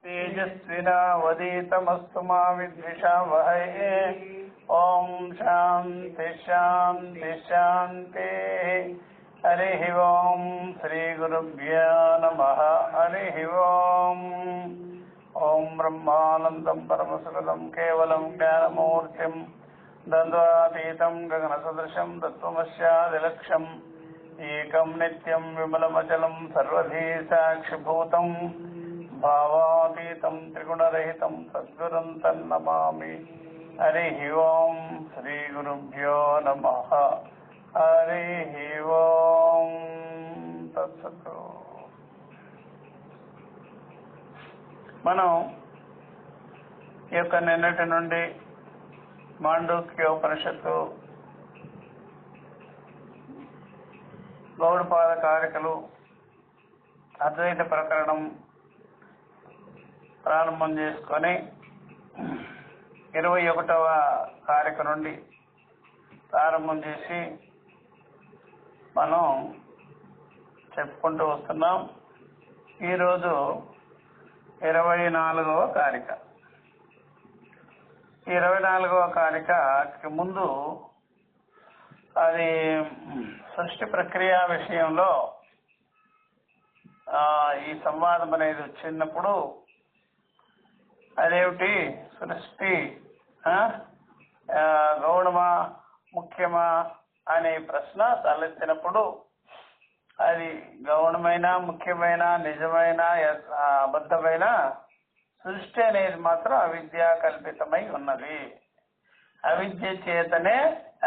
तेजस्विनावधीतमस्तु मा विद्विषावहै। ओम शांति शांति शांति। हरिः ओम श्री गुरुभ्यो नमः। हरिः ओम। ओम ब्रह्मानंदं परमसुखदं केवलं ज्ञानमूर्तिं द्वन्द्वातीतं गगनसदृशं तत्त्वमस्यादिलक्ष्यम् एकं नित्यं विमलमचलं सर्वधी साक्षिभूतं भावातीतं त्रिगुणरहितं सद्गुरुं तन्नमामि। हरिः ओम श्री गुरुभ्यो नमः। हरिः ओम तत्सत्। మనం ఈ యొక్క నిన్నటి నుండి మాండూక్యోపనిషత్తు గౌడపాద కారికలు అద్వైత ప్రకరణం ప్రారంభం చేసుకొని 21వ కారిక నుండి ప్రారంభం చేసి మనం చెప్పుకుంటూ వస్తున్నాం. ఈరోజు 24వ కారిక. ఈ 24వ కారికకి ముందు అది సృష్టి ప్రక్రియ విషయంలో ఈ సంవాదం అనేది వచ్చినప్పుడు అదేమిటి సృష్టి గౌణమా ముఖ్యమా అనే ప్రశ్న తలెత్తినప్పుడు అది గౌణమైన ముఖ్యమైన నిజమైన అబద్ధమైన సృష్టి అనేది మాత్రం అవిద్య కల్పితమై ఉన్నది. అవిద్య చేతనే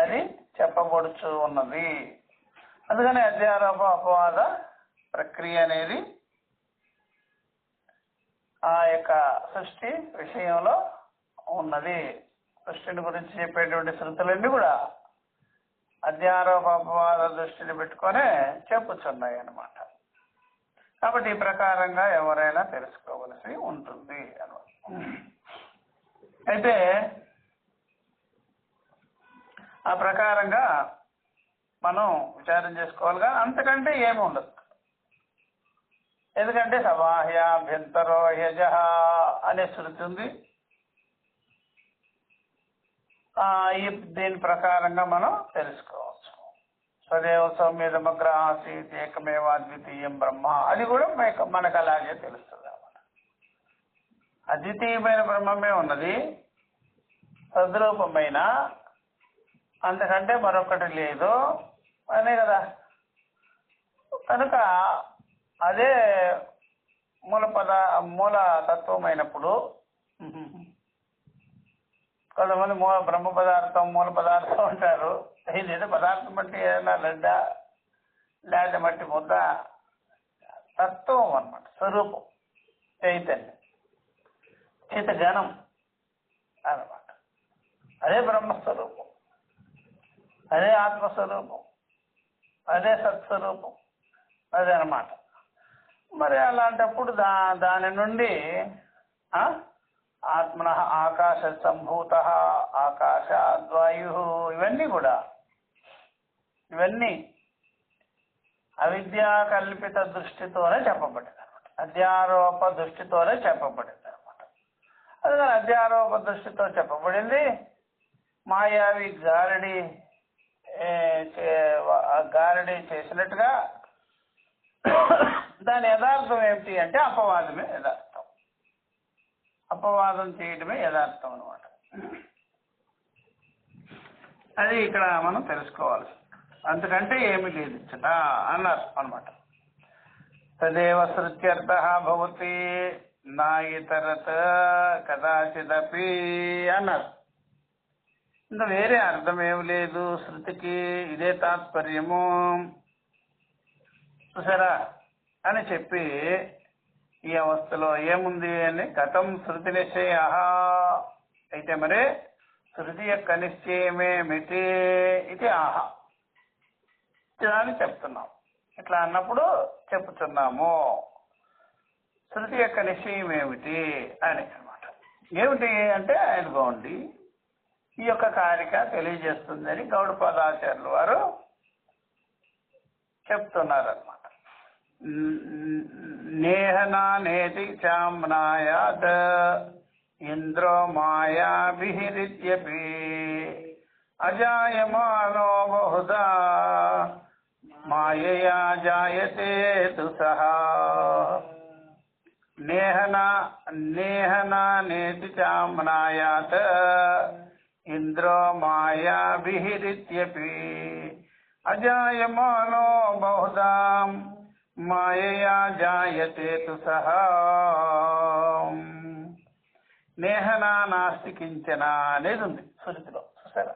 అది చెప్పబడుచు ఉన్నది. అందుకని అధ్యారోప అపవాద ప్రక్రియ అనేది ఆ యొక్క సృష్టి విషయంలో ఉన్నది. సృష్టిని గురించి చెప్పేటువంటి శృతులన్నీ కూడా అధ్యారోప అపవాద దృష్టిని పెట్టుకొనే చెప్పుచున్నాయి అన్నమాట. కాబట్టి ఈ ప్రకారంగా ఎవరైనా తెలుసుకోవలసి ఉంటుంది అన్నమాట. అయితే ఆ ప్రకారంగా మనం విచారం చేసుకోవాలిగా, అంతకంటే ఏమి ఉండదు. ఎందుకంటే సబాహ్యాభ్యంతరో యజ అనే శృతి ఉంది. దీని ప్రకారంగా మనం తెలుసుకోవచ్చు. స్వదేవ సౌమ్యమగ్ర ఆసీత్ ఏకమేవ అద్వితీయం బ్రహ్మ, అది కూడా మనకు అలాగే తెలుస్తుంది అన్నమాట. అద్వితీయమైన బ్రహ్మమే ఉన్నది, సద్రూపమైన, అంతకంటే మరొకటి లేదు అనే కదా. కనుక అదే మూల తత్వమైనప్పుడు కొంతమంది బ్రహ్మ పదార్థం మూల పదార్థం అంటారు. ఇదేదో పదార్థం అంటే ఏదైనా లడ్డ లేదా మట్టి ముద్ద, తత్వం అన్నమాట, స్వరూపం, చైతన్యం, చితగణం అన్నమాట. అదే బ్రహ్మస్వరూపం, అదే ఆత్మస్వరూపం, అదే సత్స్వరూపం, అదే అన్నమాట. మరి అలాంటప్పుడు దాని నుండి ఆత్మన ఆకాశ సంభూత ఆకాశాద్వాయు ఇవన్నీ కూడా అవిద్యా కల్పిత దృష్టితోనే చెప్పబడింది అనమాట. అధ్యారోప దృష్టితోనే చెప్పబడింది అనమాట. అందుకని అధ్యారోప దృష్టితో చెప్పబడింది. మాయావి గారడి చేసినట్టుగా దాని యథార్థం ఏమిటి అంటే అపవాదమే యథార్థం. అపవాదం చేయడమే యథార్థం అనమాట. అది ఇక్కడ మనం తెలుసుకోవాల్సి. అంతకంటే ఏమి లేదు ఇచ్చట అన్నారు అనమాట. తదేవ శృత్యర్థ భవతి నా ఇతరత్ కదాచిదపి అన్నారు. ఇంకా వేరే అర్థం ఏమి లేదు శృతికి, ఇదే తాత్పర్యము చూసారా అని చెప్పి ఈ అవస్థలో ఏముంది అని కథం శృతి నిశ్చయ. అయితే మరి శృతి యొక్క నిశ్చయమేమిటి ఇది ఆహా అని చెప్తున్నాం. ఇట్లా అన్నప్పుడు చెప్తున్నాము శృతి యొక్క నిశ్చయం ఏమిటి అని అనమాట. ఏమిటి అంటే ఇదిగోండి ఈ యొక్క కారిక తెలియజేస్తుందని గౌడపాదాచార్యులు వారు చెప్తున్నారన్నమాట. నేహనానేతి చామ్నాయాత్ ఇంద్రో మాయాభిరిత్యపి అజాయమానో బహుధా మాయయా జాయతే తు సహా నేహనానేతి చామ్నాయాత్ ఇంద్రో మాయాభిరిత్యపి అజాయమానో బహుధా మాయయా జాయతే తు సహా నేహనా నాస్తి కించన అనేది ఉంది శృతిలో. చూసారా?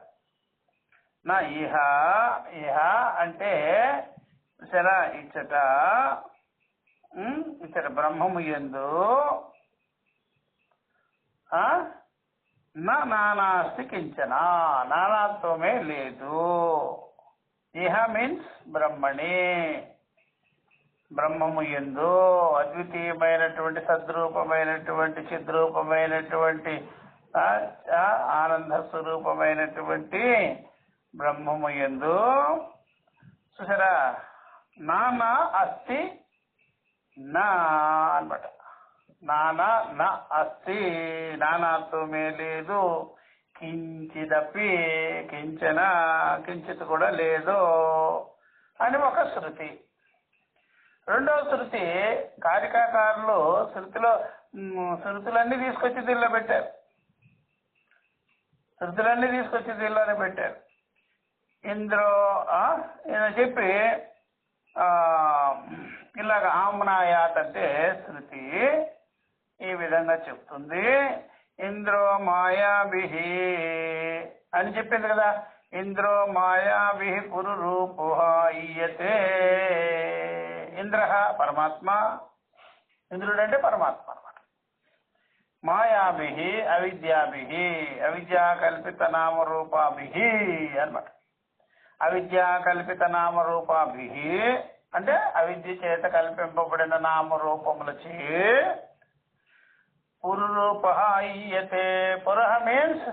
నా ఇహ ఇహ అంటే చూసారా, ఇచ్చట బ్రహ్మము యందు నానాస్తి కించన, నానాత్వమే లేదు. ఇహ మీన్స్ బ్రహ్మణి, బ్రహ్మము యందు అద్వితీయమైనటువంటి సద్రూపమైనటువంటి చిద్రూపమైనటువంటి ఆనంద స్వరూపమైనటువంటి బ్రహ్మము యందు చూసారా, నానా అస్తి నా అన్నమాట. నానా నా అస్తి, నానాత్వమే లేదు. కించిదపి కించన, కించిత్ కూడా లేదు అని ఒక శృతి. రెండవ శృతి కారికాకారులు శృతులన్నీ తీసుకొచ్చి దీనిలో పెట్టారు. శృతులన్నీ తీసుకొచ్చి దీనిలోనే పెట్టారు. ఇంద్రో చెప్పి ఇలాగ ఆమ్నాయాత్ అంటే శృతి ఈ విధంగా చెప్తుంది. ఇంద్రో మాయాభిహి అని చెప్పింది కదా. ఇంద్రో మాయాభిహి పురురూపో ఈయతే. ఇంద్ర పరమాత్మ, ఇంద్రుడు అంటే పరమాత్మ అన్నమాట. మాయాభిహి అవిద్యాభిహి, అవిద్యాకల్పిత నామరూపాభిహి అన్నమాట. అవిద్యాకల్పిత నామరూపాభిహి అంటే అవిద్య చేత కల్పింపబడిన నామరూపములచే పురురూప ఈయతే. పురః మీన్స్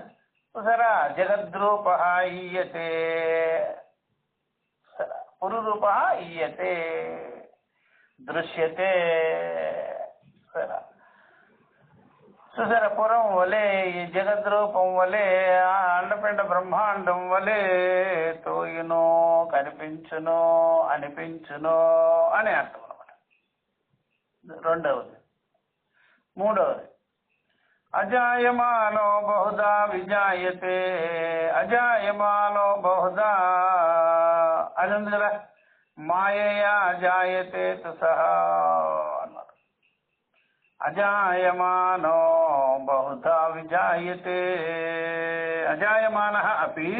చూసారా, జగద్రూప ఈయతే. పురురూప ఈయతే, దృశ్యతే. చూసారా, పురం వలె, ఈ జగద్రూపం వలె, అండపిండ బ్రహ్మాండం వలె తోయును, కనిపించును, అనిపించును అని అర్థం అన్నమాట. రెండవది. మూడవది అజాయమానో బహుదా విజాయతే. అజాయమానో బహుదా అది ఉంది కదా, మాయయా జాయతే తు సహా అన్నారు. అజాయమానో బహుధా విజాయతే. అజాయమానః అపి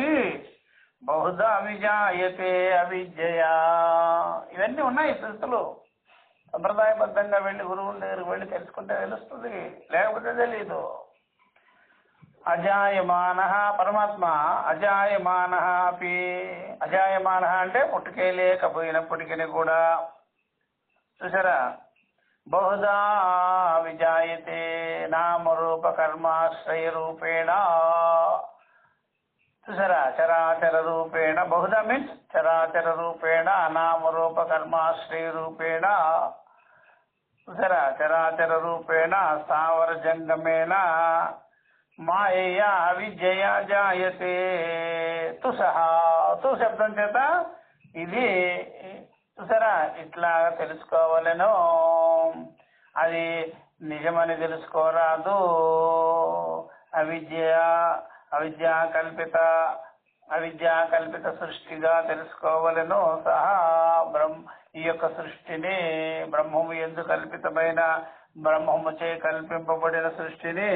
బహుధా విజాయతే అవిద్యయా. ఇవన్నీ ఉన్నాయి శృతులు. సంప్రదాయబద్ధంగా వెళ్ళి గురువుల దగ్గరికి వెళ్ళి తెలుసుకుంటే తెలుస్తుంది, లేకపోతే తెలీదు. అజాయమానః పరమాత్మ, అజాయమానః అపి. అజాయమానః అంటే పుట్టుకే లేకపోయినప్పటికీ కూడా చూసారా, బహుదా విజాయతే నామరూప కర్మాశ్రయ రూపేణ. చూసారా, చరాచర రూపేణ. బహుదా మీన్స్ చరాచర రూపేణ, నామరూప కర్మాశ్రయ రూపేణ. చూసారా, చరాచర రూపేణ స్థావర జంగమేన మాయయా అవిద్యయా జాయతే తు సహా. తు శబ్దం చేత ఇది చూసారా ఇట్లా తెలుసుకోవాలను. అది నిజమని తెలుసుకోరాదు. అవిద్యాకల్పిత సృష్టిగా తెలుసుకోవలను. సహా ఈ యొక్క సృష్టిని, బ్రహ్మము యందు కల్పితమైన, బ్రహ్మముచే కల్పింపబడిన సృష్టిని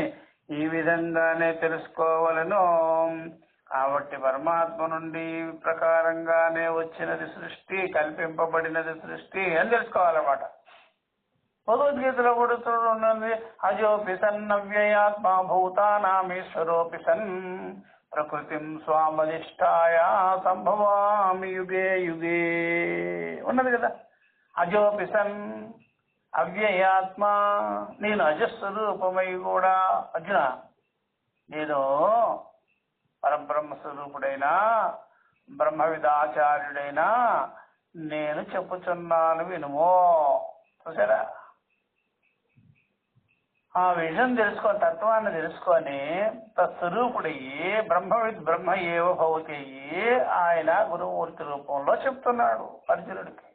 ఈ విధంగానే తెలుసుకోవలను. కాబట్టి పరమాత్మ నుండి ప్రకారంగానే వచ్చినది సృష్టి, కల్పింపబడినది సృష్టి అని తెలుసుకోవాలన్నమాట. భగవద్గీతలో కూడా ఉన్నది, అజోపి సన్నవ్యయాత్మ భూతానామీశ్వరోపి సన్ ప్రకృతిం స్వామధిష్టాయ సంభవామి యుగే యుగే ఉన్నది కదా. అజోపి సన్ అవ్యయాత్మ, నేను అజస్వరూపమై కూడా. అర్జున, నేను పరబ్రహ్మ స్వరూపుడైనా, బ్రహ్మవిదాచార్యుడైనా, నేను చెప్పుచున్నాను వినుమో. చూసారా, ఆ విషయం తెలుసుకొని, తత్వాన్ని తెలుసుకొని తత్స్వరూపుడయ్యి బ్రహ్మవిద్ బ్రహ్మ ఏవ భవతి అయ్యి ఆయన గురుమూర్తి రూపంలో చెప్తున్నాడు అర్జునుడికి.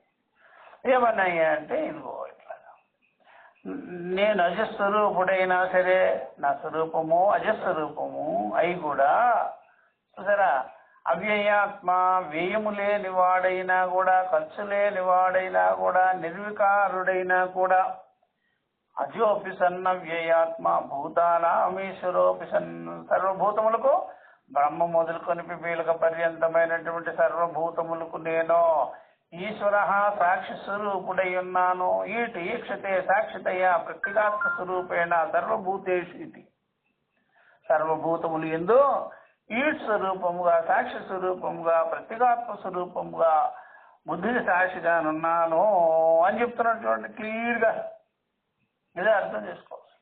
ఏమన్నాయి అంటే ఇదిగో ఇట్లా, నేను అజస్వరూపుడైనా సరే నా స్వరూపము అజస్వరూపము అయి కూడా చూసారా, అవ్యయాత్మ వ్యయము లేని వాడైనా కూడా, ఖర్చు లేని వాడైనా కూడా, నిర్వికారుడైనా కూడా, అజోపి సన్న వ్యయాత్మ భూతానామీశ్వరోపి సన్, సర్వభూతములకు బ్రహ్మ మొదలుకొని పిపీలక పర్యంతమైనటువంటి సర్వభూతములకు నేను ఈశ్వర సాక్షి స్వరూపుడై ఉన్నాను. ఈటి ఈక్షతే సాక్షితయ ప్రత్యేగాత్మ స్వరూపేణ సర్వభూతేషు ఇది. సర్వభూతములు ఎందు ఈట్ స్వరూపముగా, సాక్షి స్వరూపముగా, ప్రత్యేగాత్మ స్వరూపముగా, బుద్ధి సాక్షిగానున్నాను అని చెప్తున్నటువంటి క్లియర్గా. ఇదే అర్థం చేసుకోవచ్చు.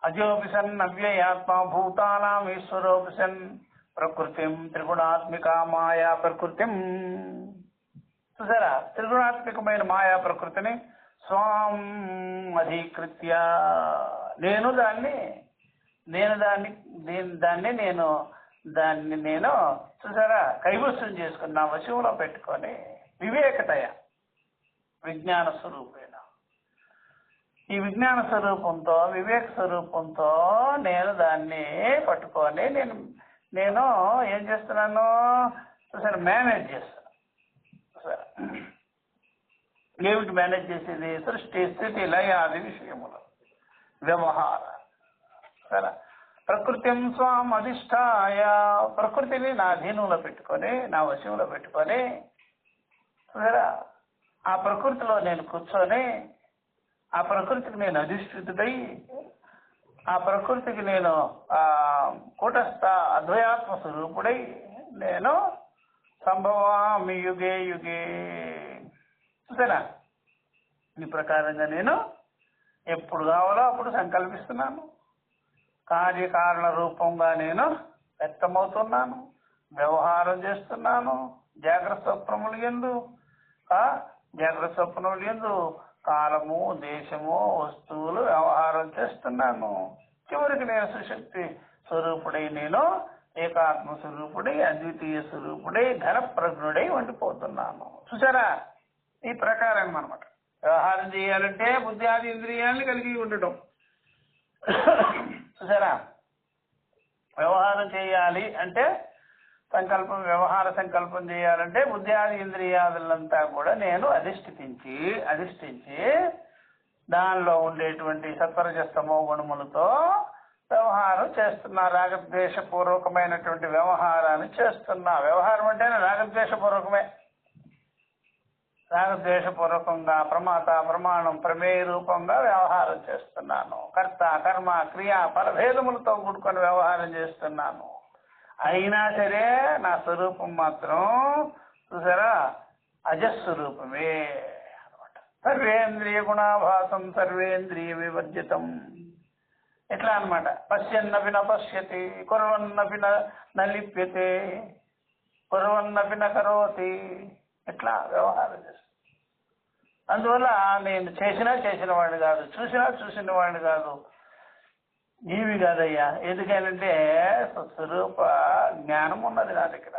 అజోపిసన్ అవ్యయాత్మ భూతానాం ఈశ్వరోపిసన్ ప్రకృతిం త్రిగుణాత్మిక మాయా ప్రకృతిం. చూసారా, త్రిగుణాత్మికమైన మాయా ప్రకృతిని స్వాం అధీకృత్య దాన్ని నేను చూసారా కైవసం చేసుకుని నా వశంలో పెట్టుకొని వివేకతయ విజ్ఞాన స్వరూపేణ, ఈ విజ్ఞాన స్వరూపంతో వివేక స్వరూపంతో నేను దాన్ని పట్టుకొని నేను ఏం చేస్తున్నాను చూసారా, మేనేజ్ చేస్తాను. చూసారా, ఏమిటి మేనేజ్ చేసేది? సృష్టి స్థితి లయ ఆది విషయములు వ్యవహార. సరే, ప్రకృతిం స్వాం అధిష్టాయ, ప్రకృతిని నా అధీనంలో పెట్టుకొని నా వశంలో పెట్టుకొని సరే ఆ ప్రకృతిలో నేను కూర్చొని, ఆ ప్రకృతికి నేను అధిష్ఠితుడై, ఆ ప్రకృతికి నేను కూటస్థ అద్వయాత్మ స్వరూపుడై నేను సంభవామి యుగే యుగే. చూసారా, ఈ ప్రకారంగా నేను ఎప్పుడు కావాలో అప్పుడు సంకల్పిస్తున్నాను. కార్యకారణ రూపంగా నేను వ్యక్తమవుతున్నాను, వ్యవహారం చేస్తున్నాను. జాగ్రత్త స్వప్నములు యందు కాలము దేశము వస్తువులు వ్యవహారం చేస్తున్నాను. చివరికి నేను సుశక్తి స్వరూపుడై, నేను ఏకాత్మ స్వరూపుడై, అద్వితీయ స్వరూపుడై, ఘన ప్రజ్ఞుడై ఉండిపోతున్నాను. చూసారా, ఈ ప్రకారం అన్నమాట. వ్యవహారం చేయాలంటే బుద్ధి ఆది ఇంద్రియాలను కలిగి ఉండటం. చూసారా, వ్యవహారం చేయాలి అంటే వ్యవహార సంకల్పం చేయాలంటే బుద్ధి ఆది ఇంద్రియాదులంతా కూడా నేను అధిష్ఠించి దానిలో ఉండేటువంటి సత్వరజస్తమో గుణములతో వ్యవహారం చేస్తున్నా. రాగద్వేషపూర్వకమైనటువంటి వ్యవహారాన్ని చేస్తున్నా. వ్యవహారం అంటేనే రాగద్వేషపూర్వకమే. రాగద్వేషపూర్వకంగా ప్రమాత ప్రమాణం ప్రమేయ రూపంగా వ్యవహారం చేస్తున్నాను. కర్త కర్మ క్రియా ఫలభేదములతో కూడుకొని వ్యవహారం చేస్తున్నాను. అయినా సరే నా స్వరూపం మాత్రం చూసారా అజస్వరూపమే అనమాట. సర్వేంద్రియ గుణాభాసం సర్వేంద్రియ వివర్జితం. ఎట్లా అనమాట, పశ్యన్నపి న పశ్యతి, కుర్వన్నపి న లిప్యతే, కుర్వన్నపి న కరోతి. ఎట్లా వ్యవహారం చేస్తాను. అందువల్ల నేను చేసిన వాడిని కాదు, చూసిన వాడిని కాదు, జీవి కాదయ్యా. ఎందుకనంటే స్వరూప జ్ఞానం ఉన్నది నా దగ్గర.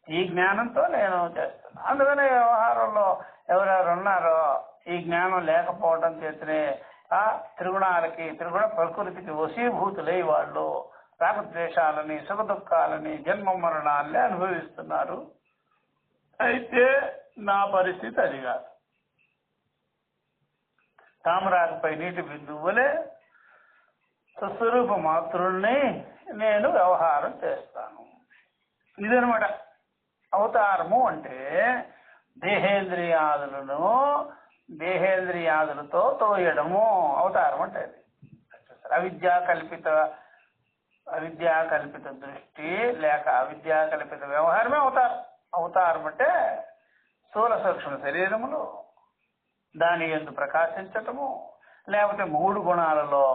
ఈ జ్ఞానంతో నేను చేస్తాను. అందుకనే వ్యవహారంలో ఎవరెవరు ఉన్నారో ఈ జ్ఞానం లేకపోవడం చేతనే త్రిగుణ ప్రకృతికి వశీభూతులై వాళ్ళు రాగద్వేషాలని సుఖ దుఃఖాలని జన్మ మరణాలని అనుభవిస్తున్నారు. అయితే నా పరిస్థితి అది కాదు. తామరాకుపై నీటి బిందువులే స్వస్వరూప మాతృల్ని నేను వ్యవహారం చేస్తాను. ఇదనమాట అవతారము అంటే. దేహేంద్రియాదులతో తోయడము అవతారం అంటే అది. అవిద్యాకల్పిత దృష్టి లేక అవిద్యాకల్పిత వ్యవహారమే అవతారం. అవతారం అంటే స్థూల సూక్ష్మ శరీరములు దాని యందు ప్రకాశించటము, లేకపోతే 3 గుణాలలో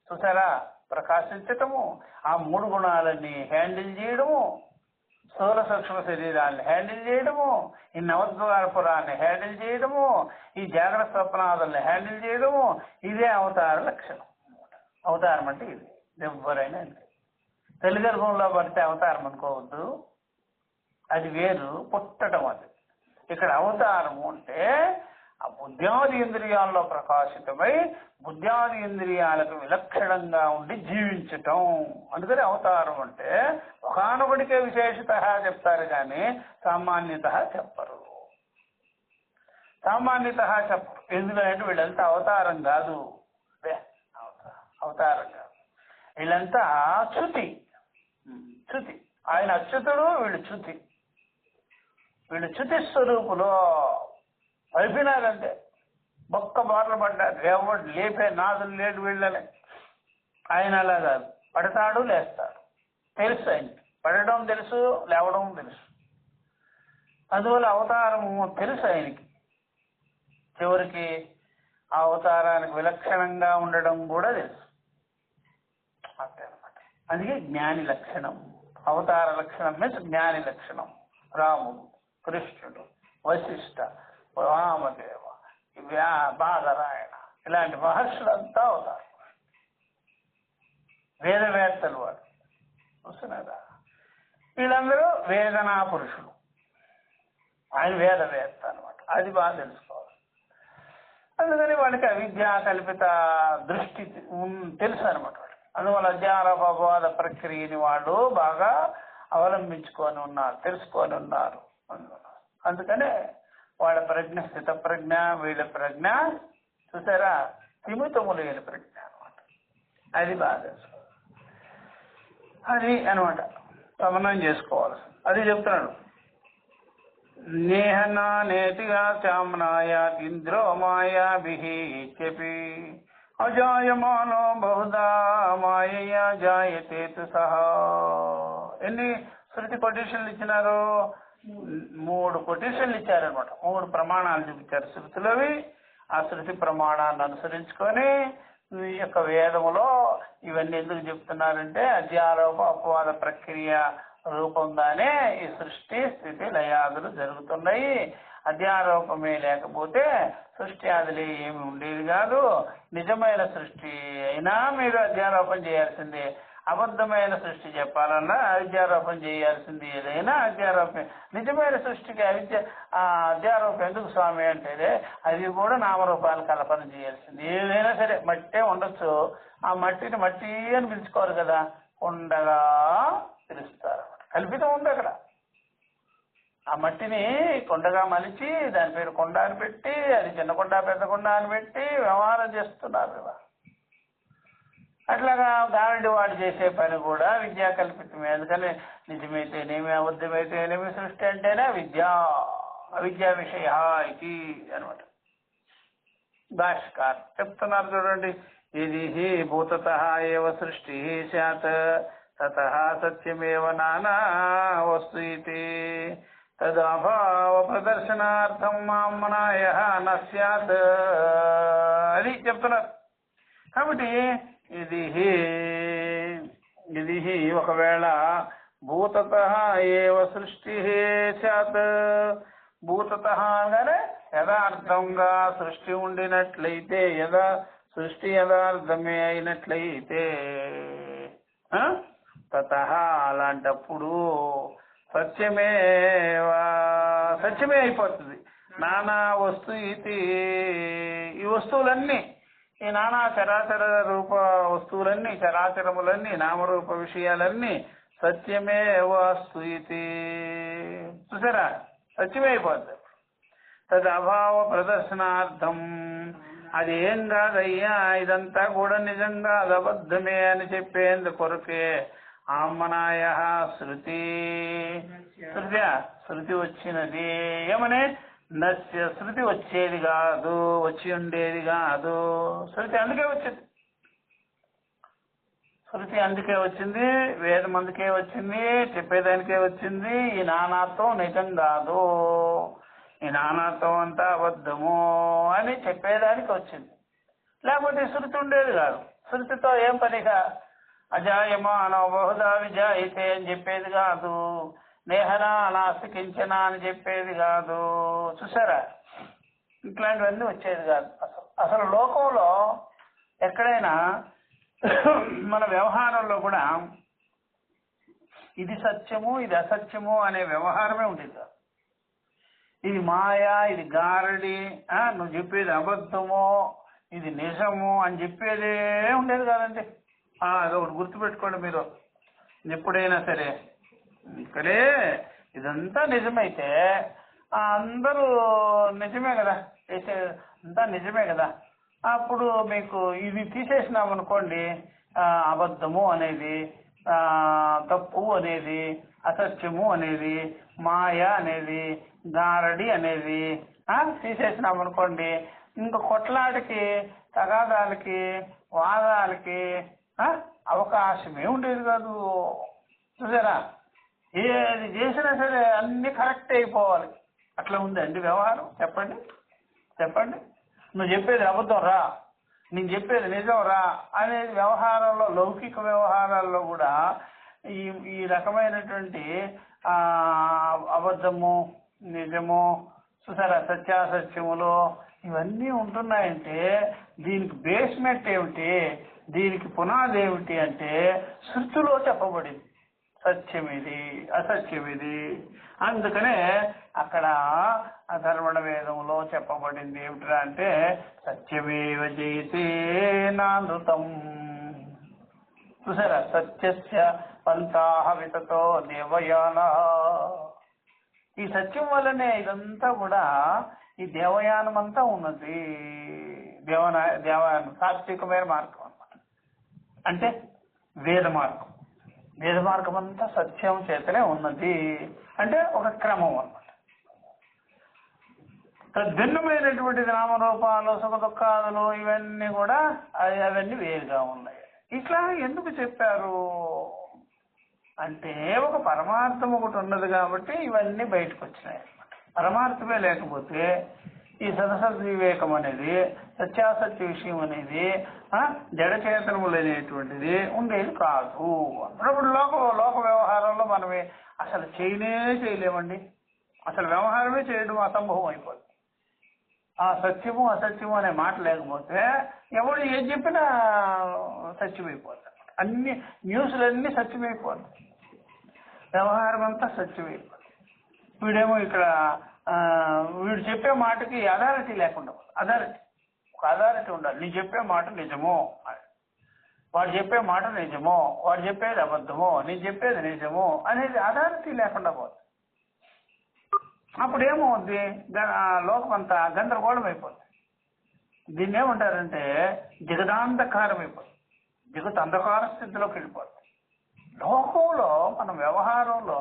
చూసారా ప్రకాశించటము, ఆ 3 గుణాలని హ్యాండిల్ చేయడము, స్థూల సూక్ష్మ శరీరాన్ని హ్యాండిల్ చేయడము, ఈ నవద్వారపురాన్ని హ్యాండిల్ చేయడము, ఈ జాగ్రత్త స్వప్నాదుల్ని హ్యాండిల్ చేయడము, ఇదే అవతార లక్షణం. అవతారం అంటే ఇది. ఎవరైనా తల్లి గర్భంలో పడితే అవతారం అనుకోవద్దు, అది వేరు, పుట్టడం అది. ఇక్కడ అవతారము అంటే ఆ బుద్ధ్యాది ఇంద్రియాల్లో ప్రకాశితమై బుద్ధ్యాది ఇంద్రియాలకు విలక్షణంగా ఉండి జీవించటం. అందుకని అవతారం అంటే ఒకనొకటికే విశేషత చెప్తారు కానీ సామాన్యత చెప్పరు. సామాన్యత చెప్పరు. ఎందుకంటే వీళ్ళంతా అవతారం కాదు, అవతారం కాదు, వీళ్ళంతా చ్యుతి. చ్యుతి. ఆయన అచ్యుతుడు, వీళ్ళు చ్యుతి. వీళ్ళు చ్యుతి స్వరూపులో అయిపోయినారంటే బొక్క బాటలు పడ్డారు. ఎవరు లేపే నాదులు లేడు వీళ్ళని. ఆయన అలా కాదు, పడతాడు లేస్తాడు, తెలుసు ఆయనకి. పడడం తెలుసు, లేవడం తెలుసు. అందువల్ల అవతారము తెలుసు ఆయనకి. చివరికి ఆ అవతారానికి విలక్షణంగా ఉండడం కూడా తెలుసు. అంతే అనమాట. అందుకే జ్ఞాని లక్షణం. అవతార లక్షణం మీన్స్ జ్ఞాని లక్షణం. రాముడు, కృష్ణుడు, వశిష్ఠ, రామదేవ, బాదరాయణ, ఇలాంటి మహర్షులంతా అవుతారు. వేదవేత్తలు వాడు చూస్తున్నారా. వీళ్ళందరూ వేదనా పురుషులు. ఆయన వేదవేత్త అనమాట. అది బాగా తెలుసుకోవాలి. అందుకని వాడికి అవిద్యా కల్పిత దృష్టి తెలుసు అనమాట. అందువల్ల అధ్యారోపవాద ప్రక్రియని వాళ్ళు బాగా అవలంబించుకొని ఉన్నారు, తెలుసుకొని ఉన్నారు. అందుకనే వాళ్ళ ప్రజ్ఞ స్థిత ప్రజ్ఞ, వీళ్ళ ప్రజ్ఞ చూసారా తిమితము లేని ప్రజ్ఞ అనమాట. అది బాగా తెలుసుకోవాలి. అది అనమాట సమన్వయం చేసుకోవాలి. అది చెప్తున్నాడు. నేహనా నేతిగా చామ్నాయ ఇంద్రో మాయాభిః ఇత్యపి అజాయమానో బహుదా మాయయా జాయతే సహ. ఎన్ని శృతి కొటేషన్లు ఇచ్చినారు? 3 కొటేషన్లు ఇచ్చారనమాట. 3 ప్రమాణాలు చూపించారు శృతులవి. ఆ శృతి ప్రమాణాన్ని అనుసరించుకొని ఈ యొక్క వేదములో ఇవన్నీ ఎందుకు చెప్తున్నారంటే అధ్యారోప అపవాద ప్రక్రియ రూపంగానే ఈ సృష్టి స్థితి లయాదులు జరుగుతున్నాయి. అధ్యారోపమే లేకపోతే సృష్టి ఆదులే ఏమి ఉండేది కాదు. నిజమైన సృష్టి అయినా మీరు అధ్యారోపణ చేయాల్సిందే. అబద్ధమైన సృష్టి చెప్పాలన్నా అవిద్యారోపణ చేయాల్సింది. ఏదైనా అధ్యారోపణ. నిజమైన సృష్టికి అధ్యారోపణ ఎందుకు స్వామి అంటే అది కూడా నామరూపాలు కల్పన చేయాల్సింది. ఏదైనా సరే మట్టే ఉండొచ్చు, ఆ మట్టిని మట్టి అని పిలుచుకోరు కదా, కొండగా పిలుస్తారు. కల్పితం ఉంది అక్కడ. ఆ మట్టిని కొండగా మలిచి దాని పేరు కొండ అని పెట్టి, అది చిన్న కొండ పెద్ద కొండ అని పెట్టి వ్యవహారం చేస్తున్నారు కదా. అట్లాగా గారడి వాడు చేసే పని కూడా విద్యా కల్పితమే. అందుకని నిజమైతేనేమి అబద్ధమైతేనేమి సృష్టి అంటేనే విద్యా, అవిద్యా విషయ ఇది అనమాట. భాష్యకారు చెప్తున్నారు చూడండి. ఇది భూతతః ఏవ సృష్టి స్యాత్ తతః సత్యమేవ నానా వస్తు ఇతి తదభావ ప్రదర్శనార్థం మామనాయః న స్యాత్ అది చెప్తున్నారు. కాబట్టి ఇది ఒకవేళ భూతతః ఏవ సృష్టి స్యాత్, భూతతః అనగానే యథార్థంగా సృష్టి ఉండినట్లయితే, సృష్టి యథార్థమే అయినట్లయితే తతః అలాంటప్పుడు సత్యమే అయిపోతుంది. నానా వస్తు ఇది, ఈ వస్తువులన్నీ, ఈ నానా చరాచర రూప వస్తువులన్నీ, చరాచరములన్నీ, నామరూప విషయాలన్నీ సత్యమే వస్తు ఇది. చూసారా, సత్యమే అయిపోద్ది. తది అభావ ప్రదర్శనార్థం, అది ఏం కాదయ్యా, ఇదంతా కూడా నిజంగా అది అబద్ధమే అని చెప్పేందుకు కొరకే ఆమనాయ శృతి, శృతి వచ్చినది. ఏమని? నస్య, శృతి వచ్చేది కాదు, వచ్చి ఉండేది కాదు. శృతి అందుకే వచ్చింది. శృతి అందుకే వచ్చింది, వేదం అందుకే వచ్చింది, చెప్పేదానికే వచ్చింది. ఈ నానాత్వం నిజం కాదు, ఈ నానాత్వం అంతా అబద్ధము అని చెప్పేదానికి వచ్చింది. లేకపోతే శృతి ఉండేది కాదు. శృతితో ఏం పనిగా అజాయమానో బహుదా విజాయితే అని చెప్పేది కాదు. నేహనా నాస్తి కించన అని చెప్పేది కాదు. చూసారా, ఇట్లాంటివన్నీ వచ్చేది కాదు. అసలు లోకంలో ఎక్కడైనా మన వ్యవహారంలో కూడా ఇది సత్యము ఇది అసత్యము అనే వ్యవహారమే ఉండేది కాదు. ఇది మాయా, ఇది గారడి, నువ్వు చెప్పేది అబద్ధము, ఇది నిజము అని చెప్పేదే ఉండేది కాదండి. అదొకటి గుర్తుపెట్టుకోండి మీరు ఎప్పుడైనా సరే. ఇక్కడే ఇదంతా నిజమైతే అందరూ నిజమే కదా, చేసే అంతా నిజమే కదా. అప్పుడు మీకు ఇది తీసేసినాం అనుకోండి, అబద్ధము అనేది, తప్పు అనేది, అసత్యము అనేది, మాయ అనేది, గారడి అనేది తీసేసినాం అనుకోండి, ఇంకా కొట్లాడికి, తగాదాలకి, వాదాలకి అవకాశమే ఉండేది కాదు. చూసారా, ఏది చేసినా సరే అన్ని కరెక్ట్ అయిపోవాలి. అట్లా ఉందండి వ్యవహారం. చెప్పండి చెప్పండి, నువ్వు చెప్పేది అబద్ధం రా, నేను చెప్పేది నిజం రా అనేది వ్యవహారంలో, లౌకిక వ్యవహారాల్లో కూడా ఈ రకమైనటువంటి అబద్ధము, నిజము, చూసారా, సత్యాసత్యములు ఇవన్నీ ఉంటున్నాయంటే దీనికి బేస్మెంట్ ఏమిటి, దీనికి పునాది ఏమిటి అంటే శృతిలో చెప్పబడింది సత్యమిది అసత్యమిది. అందుకనే అక్కడ అధర్వణ వేదంలో చెప్పబడింది ఏమిట్రా అంటే సత్యమేవ జయతే నానృతం. చూసారా, సత్యస్య పంథాః వితతో దేవయాన. ఈ సత్యం వల్లనే ఇదంతా కూడా, ఈ దేవయానం అంతా ఉన్నది. దేవయానం సాత్వికమైన మార్గం అన్నమాట. అంటే వేద మార్గం. వేద మార్గం అంతా సత్యం చేతనే ఉన్నది. అంటే ఒక క్రమం అన్నమాట. తద్భిన్నమైనటువంటిది నామరూపాలు, సుఖ దుఃఖాదులు ఇవన్నీ కూడా అవన్నీ వేరుగా ఉన్నాయి. ఇట్లా ఎందుకు చెప్పారు అంటే ఒక పరమార్థం ఒకటి ఉన్నది కాబట్టి ఇవన్నీ బయటకు వచ్చినాయి అన్నమాట. పరమార్థమే లేకపోతే ఈ సదసద్ వివేకం అనేది, సత్యాసత్య విషయం అనేది, జడచేతనములు అనేటువంటిది ఉండేది కాదు. అప్పుడు లోక వ్యవహారంలో మనమే అసలు చేయలేమండి. అసలు వ్యవహారమే చేయడం అసంభవం అయిపోతుంది. ఆ సత్యము అసత్యము అనే మాట లేకపోతే ఎవరు ఏం చెప్పినా సత్యమైపోతుంది. అన్ని న్యూస్లన్నీ సత్యమైపోతుంది, వ్యవహారం అంతా సత్యమైపోతుంది. వీడేమో ఇక్కడ వీడు చెప్పే మాటకి అథారిటీ లేకుండా, ఒక అథారిటీ ఉండాలి. నేను చెప్పే మాట నిజమో, వాడు చెప్పే మాట నిజమో, వాడు చెప్పేది అబద్ధమో, నేను చెప్పేది నిజమో అనేది అథారిటీ లేకుండా పోతుంది. అప్పుడు ఏమవుద్ది, లోకం అంతా గందరగోళం అయిపోతుంది. దీన్ని ఏమంటారంటే జగదాంధకారం అయిపోతుంది, జగత్ అంధకార స్థితిలోకి వెళ్ళిపోతుంది. లోకంలో మన వ్యవహారంలో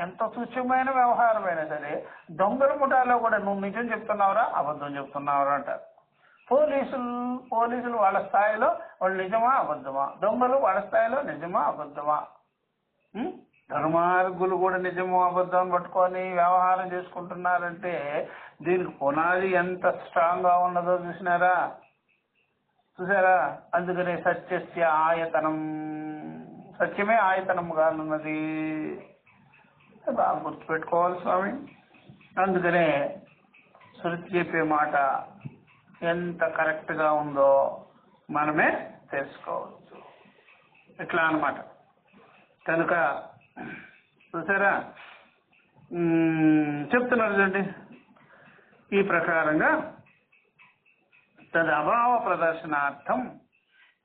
ఎంత తుచ్చమైన వ్యవహారమైనా సరే, దొంగల ముఠాలో కూడా నువ్వు నిజం చెప్తున్నావురా అబద్ధం చెప్తున్నావురా అంటారు. పోలీసులు వాళ్ళ స్థాయిలో వాళ్ళు నిజమా అబద్ధమా, దొంగలు వాళ్ళ స్థాయిలో నిజమా అబద్ధమా, ధర్మార్గులు కూడా నిజమో అబద్ధం పట్టుకొని వ్యవహారం చేసుకుంటున్నారంటే దీనికి పునాది ఎంత స్ట్రాంగ్ గా ఉన్నదో చూసారా. అందుకనే సత్యస్య ఆయతనం, సత్యమే ఆయతనముగా ఉన్నది. బాగా గుర్తుపెట్టుకోవాలి స్వామి. అందుకనే శృతి చెప్పే మాట ఎంత కరెక్ట్ గా ఉందో మనమే తెలుసుకోవచ్చు. ఇట్లా అన్నమాట. కనుక చూసారా, చెప్తున్నారు చూడండి, ఈ ప్రకారంగా తదభావ ప్రదర్శనార్థం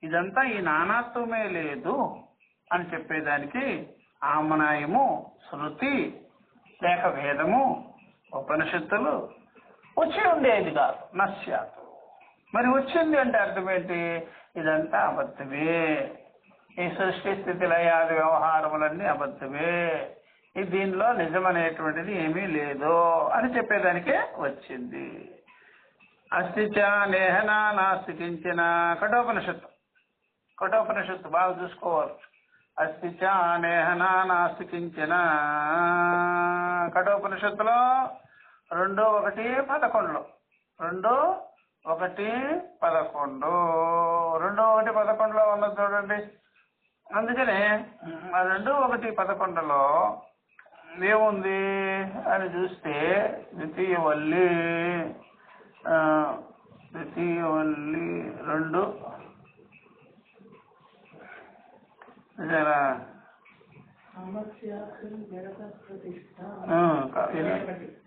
ఇదంతా ఈ నానాత్వమే లేదు అని చెప్పేదానికి ఆమనాయము, శృతి లేక వేదము, ఉపనిషత్తులు వచ్చి ఉండేది కాదు. నశ్యాతు. మరి వచ్చింది అంటే అర్థం ఏంటి? ఇదంతా అబద్ధమే, ఈ సృష్టి స్థితి లయాది వ్యవహారములన్నీ అబద్ధమే, దీనిలో నిజమనేటువంటిది ఏమీ లేదు అని చెప్పేదానికే వచ్చింది. అస్థిచ నేహనా నాస్తి కించన. కఠోపనిషత్తు బాగా చూసుకోవాలి. అస్థిచ నేహనా నాస్తి కించన. కఠోపనిషత్తులో 2:1:11 2:1:11 ఉన్నది చూడండి. అందుకనే 2:1:11లో ఏముంది అని చూస్తే ద్వితీయవల్లి రెండు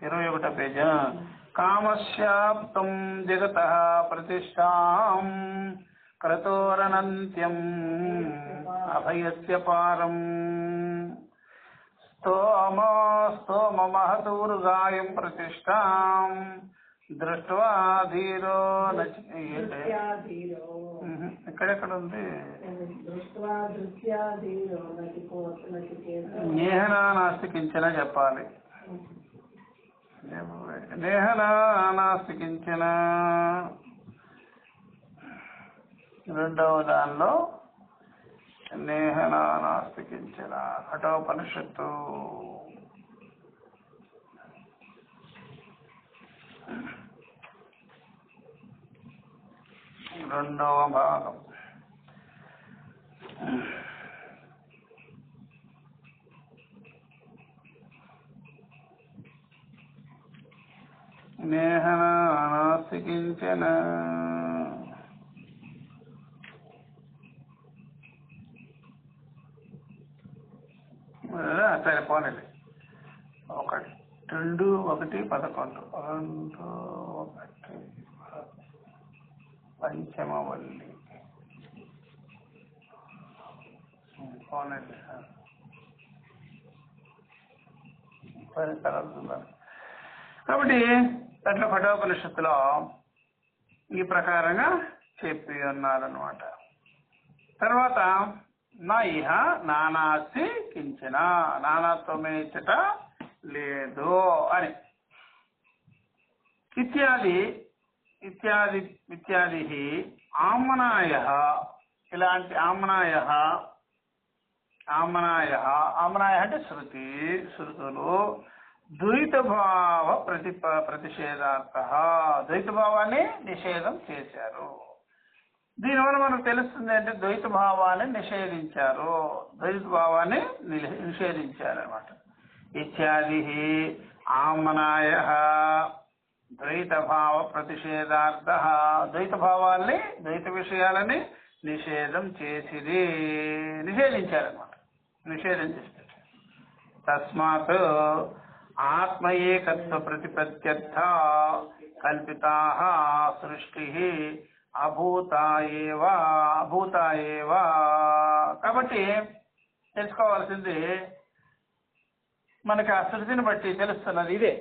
21 పేజీ. కామస్యాప్తం జగత ప్రతిష్టాం క్రతోరనంత్యం అభయస్య పారం స్తోమ మహదూర్గాయం ప్రతిష్టాం దృష్ట్వా ధీరో ఇక్కడెక్కడ ఉంది నేహనా నాస్తి కించన చెప్పాలి. నేహనా నాస్తి కించన రెండవ దానిలో నేహనా నాస్తి కించన కఠోపనిషత్తు రెండవ భాగం. నేహనా నాస్తి కించన సరే పోనండి. 1, 2, 1, 11 2, 1 పంచమవల్లి పోనండి. కాబట్టి అట్లా కఠోపనిషత్తులో ఈ ప్రకారంగా చెప్పి ఉన్నారన్నమాట. తర్వాత నా ఇహ నానాస్తి కించన నానాత్వమే ఇచ్చట లేదు అని ఇత్యాది ఇత్యాది ఇత్యాది ఆమనాయ ఇలాంటి ఆమనాయ అంటే శృతులు ద్వైతభావ ప్రతిషేధార్థ ద్వైతభావాన్ని నిషేధం చేశారు. దీనివల్ల మనకు తెలుస్తుంది అంటే ద్వైత భావాన్ని నిషేధించారు, ద్వైతభావాన్ని నిషేధించారనమాట. ఇత్యాది ఆమనాయ ద్వైత భావ ప్రతిషేధార్థ ద్వైత భావాల్ని ద్వైత విషయాలని నిషేధించారనమాట. నిషేధం చేస్తారు. తస్మాత్ ఆత్మ ఏకత్వ ప్రతిపత్త్యర్థ కల్పితా సృష్టి అభూత ఏవ. కాబట్టి తెలుసుకోవాల్సింది మనకి ఆ సృష్టిని బట్టి తెలుస్తున్నది ఇదే.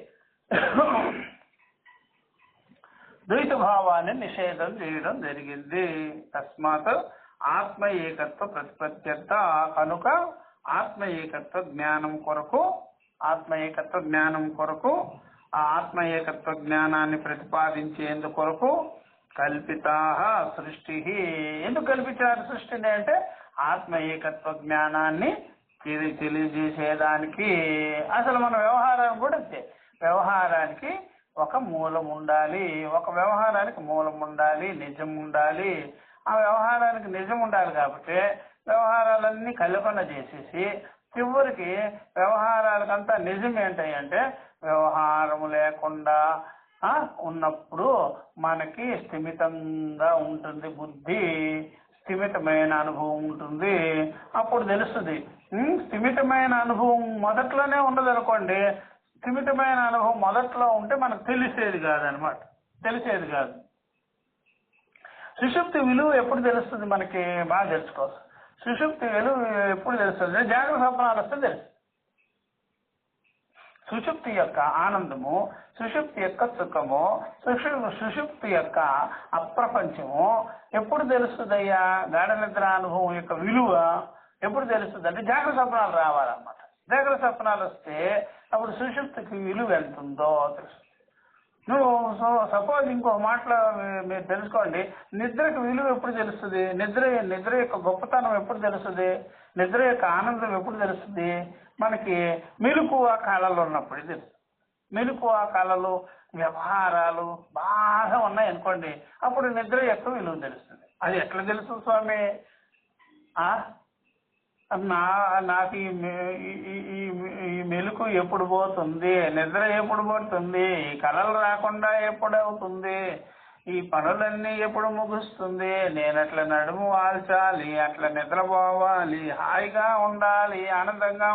ద్వైత భావాన్ని నిషేధం చేయడం జరిగింది. తస్మాత్ ఆత్మ ఏకత్వ ప్రతిపత్త్యర్థ కనుక ఆత్మ ఏకత్వ జ్ఞానం కొరకు ఆ ఆత్మ ఏకత్వ జ్ఞానాన్ని ప్రతిపాదించేందుకొరకు కల్పితా సృష్టి. ఎందుకు కల్పించారు సృష్టిని అంటే ఆత్మ ఏకత్వ జ్ఞానాన్ని తెలియజేసేదానికి. అసలు మన వ్యవహారం కూడా అంతే. వ్యవహారానికి ఒక మూలం ఉండాలి, నిజం ఉండాలి. ఆ వ్యవహారానికి నిజం ఉండాలి కాబట్టి వ్యవహారాలన్నీ కల్పన చేసేసి చివరికి వ్యవహారాలకంతా నిజం ఏంటంటే వ్యవహారము లేకుండా ఉన్నప్పుడు మనకి స్థిమితంగా ఉంటుంది బుద్ధి, స్థిమితమైన అనుభవం ఉంటుంది. అప్పుడు తెలుస్తుంది. స్థిమితమైన అనుభవం మొదట్లోనే ఉండదు అనుకోండి. స్థిమితమైన అనుభవం మొదట్లో ఉంటే మనకు తెలిసేది కాదు. సుషుప్తి విలువ ఎప్పుడు తెలుస్తుంది మనకి బాగా తెలుసుకోవచ్చు. సుషుప్తి విలువ ఎప్పుడు తెలుస్తుంది? జాగ్రత్త స్వప్నాలు వస్తే తెలుస్తుంది. సుషుప్తి యొక్క ఆనందము, సుషుప్తి యొక్క సుఖము, సుషుప్తి యొక్క అప్రపంచము ఎప్పుడు తెలుస్తుందయ్యా? గాఢ నిద్ర అనుభవం యొక్క విలువ ఎప్పుడు తెలుస్తుంది అంటే జాగ్రత్త స్వప్నాలు రావాలన్నమాట. జాగ్రత్త స్వప్నాలు వస్తే అప్పుడు సుషుప్తికి విలువ ఎంత ఉందో తెలుస్తుంది. నువ్వు సపోజ్ ఇంకో మాటలో మీరు తెలుసుకోండి, నిద్రకు విలువ ఎప్పుడు తెలుస్తుంది? నిద్ర యొక్క గొప్పతనం ఎప్పుడు తెలుస్తుంది? నిద్ర యొక్క ఆనందం ఎప్పుడు తెలుస్తుంది? మనకి మెలకువ కాలంలో ఉన్నప్పుడు తెలుస్తుంది. మెలకువ కాలంలో వ్యవహారాలు బాగా ఉన్నాయి అనుకోండి, అప్పుడు నిద్ర యొక్క విలువ తెలుస్తుంది. అది ఎట్లా తెలుస్తుంది స్వామి? నాకు ఈ మెలకు ఎప్పుడు పోతుంది, నిద్ర ఎప్పుడు పడుతుంది, ఈ కళలు రాకుండా ఎప్పుడు అవుతుంది, ఈ పనులన్నీ ఎప్పుడు ముగుస్తుంది, నేను అట్లా నడుము వాల్చాలి, అట్లా నిద్రపోవాలి, హాయిగా ఉండాలి, ఆనందంగా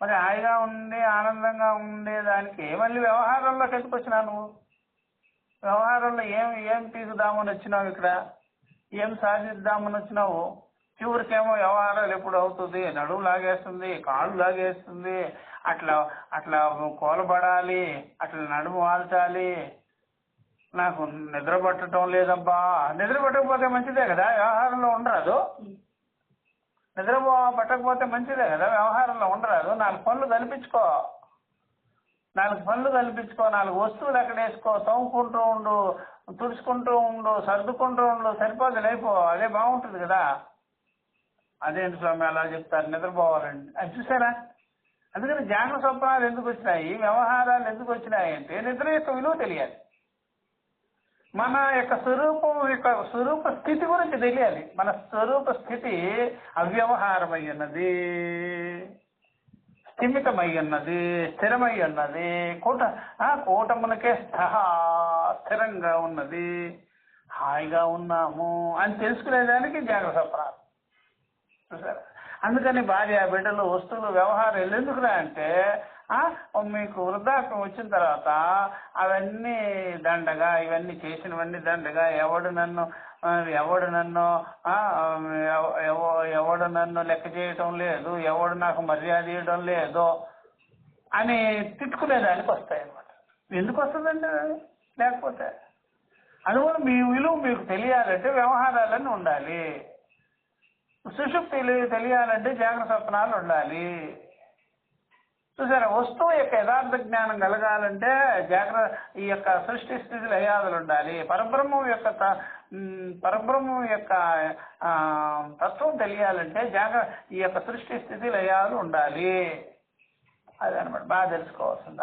మరి హాయిగా ఉండి ఆనందంగా ఉండేదానికి మళ్ళీ వ్యవహారంలోకి ఎత్తుకొచ్చినా నువ్వు? వ్యవహారంలో ఏం పీకుదామని వచ్చినావు? ఇక్కడ ఏం సాధిద్దామని వచ్చినావు? చివరికేమో వ్యవహారాలు ఎప్పుడు అవుతుంది, నడుము లాగేస్తుంది, కాళ్ళు లాగేస్తుంది, అట్లా అట్లా కోలబడాలి, అట్లా నడుము వాల్చాలి, నాకు నిద్ర పట్టడం లేదబ్బా. నిద్ర పట్టకపోతే మంచిదే కదా, వ్యవహారంలో ఉండరాదు. నిద్ర పట్టకపోతే మంచిదే కదా, వ్యవహారంలో ఉండరాదు. 4 పనులు కల్పించుకో, 4 వస్తువులు ఎక్కడ వేసుకో, తవ్వుకుంటూ ఉండు, తుడుచుకుంటూ ఉండు, సర్దుకుంటూ ఉండు, సరిపోదు లేపో, అదే బాగుంటుంది కదా. అదేంటి స్వామి అలా చెప్తారు, నిద్రపోవాలండి అది చూసారా? అందుకని జాగ్రత్త స్వప్నాలు ఎందుకు వచ్చినాయి, వ్యవహారాలు ఎందుకు వచ్చినాయి అంటే నిద్ర యొక్క విలువ తెలియాలి. మన యొక్క స్వరూప స్థితి గురించి తెలియాలి. మన స్వరూప స్థితి అవ్యవహారమై ఉన్నది, స్థిమితమై ఉన్నది, స్థిరమై ఉన్నది, కూటములకే స్థిరంగా ఉన్నది, హాయిగా ఉన్నాము అని తెలుసుకునేదానికి జాగ్రత్త స్వప్నాలు చూసారా? అందుకని భార్య, బిడ్డలు, వస్తువులు, వ్యవహారాలు ఎందుకురా అంటే మీకు వృద్ధాప్యం వచ్చిన తర్వాత అవన్నీ దండగా, ఇవన్నీ చేసినవన్నీ దండగా, ఎవడు నన్ను లెక్క చేయటం లేదు, ఎవడు నాకు మర్యాద ఇవ్వడం లేదు అని తిట్టుకునేదానికి వస్తాయి అన్నమాట. ఎందుకు వస్తుందండి? లేకపోతే అందువల్ల మీ విలువ మీకు తెలియాలంటే వ్యవహారాలన్నీ ఉండాలి, సుషుప్తి తెలియాలంటే జాగ్రత్త స్వప్నాలు ఉండాలి. చూసారా? వస్తువు యొక్క యథార్థ జ్ఞానం కలగాలంటే ఈ యొక్క సృష్టి స్థితి లయాదులు ఉండాలి. పరబ్రహ్మం యొక్క తత్వం తెలియాలంటే ఈ యొక్క సృష్టి స్థితి లయాలు ఉండాలి. అదనమాట బాగా తెలుసుకోవాల్సింది.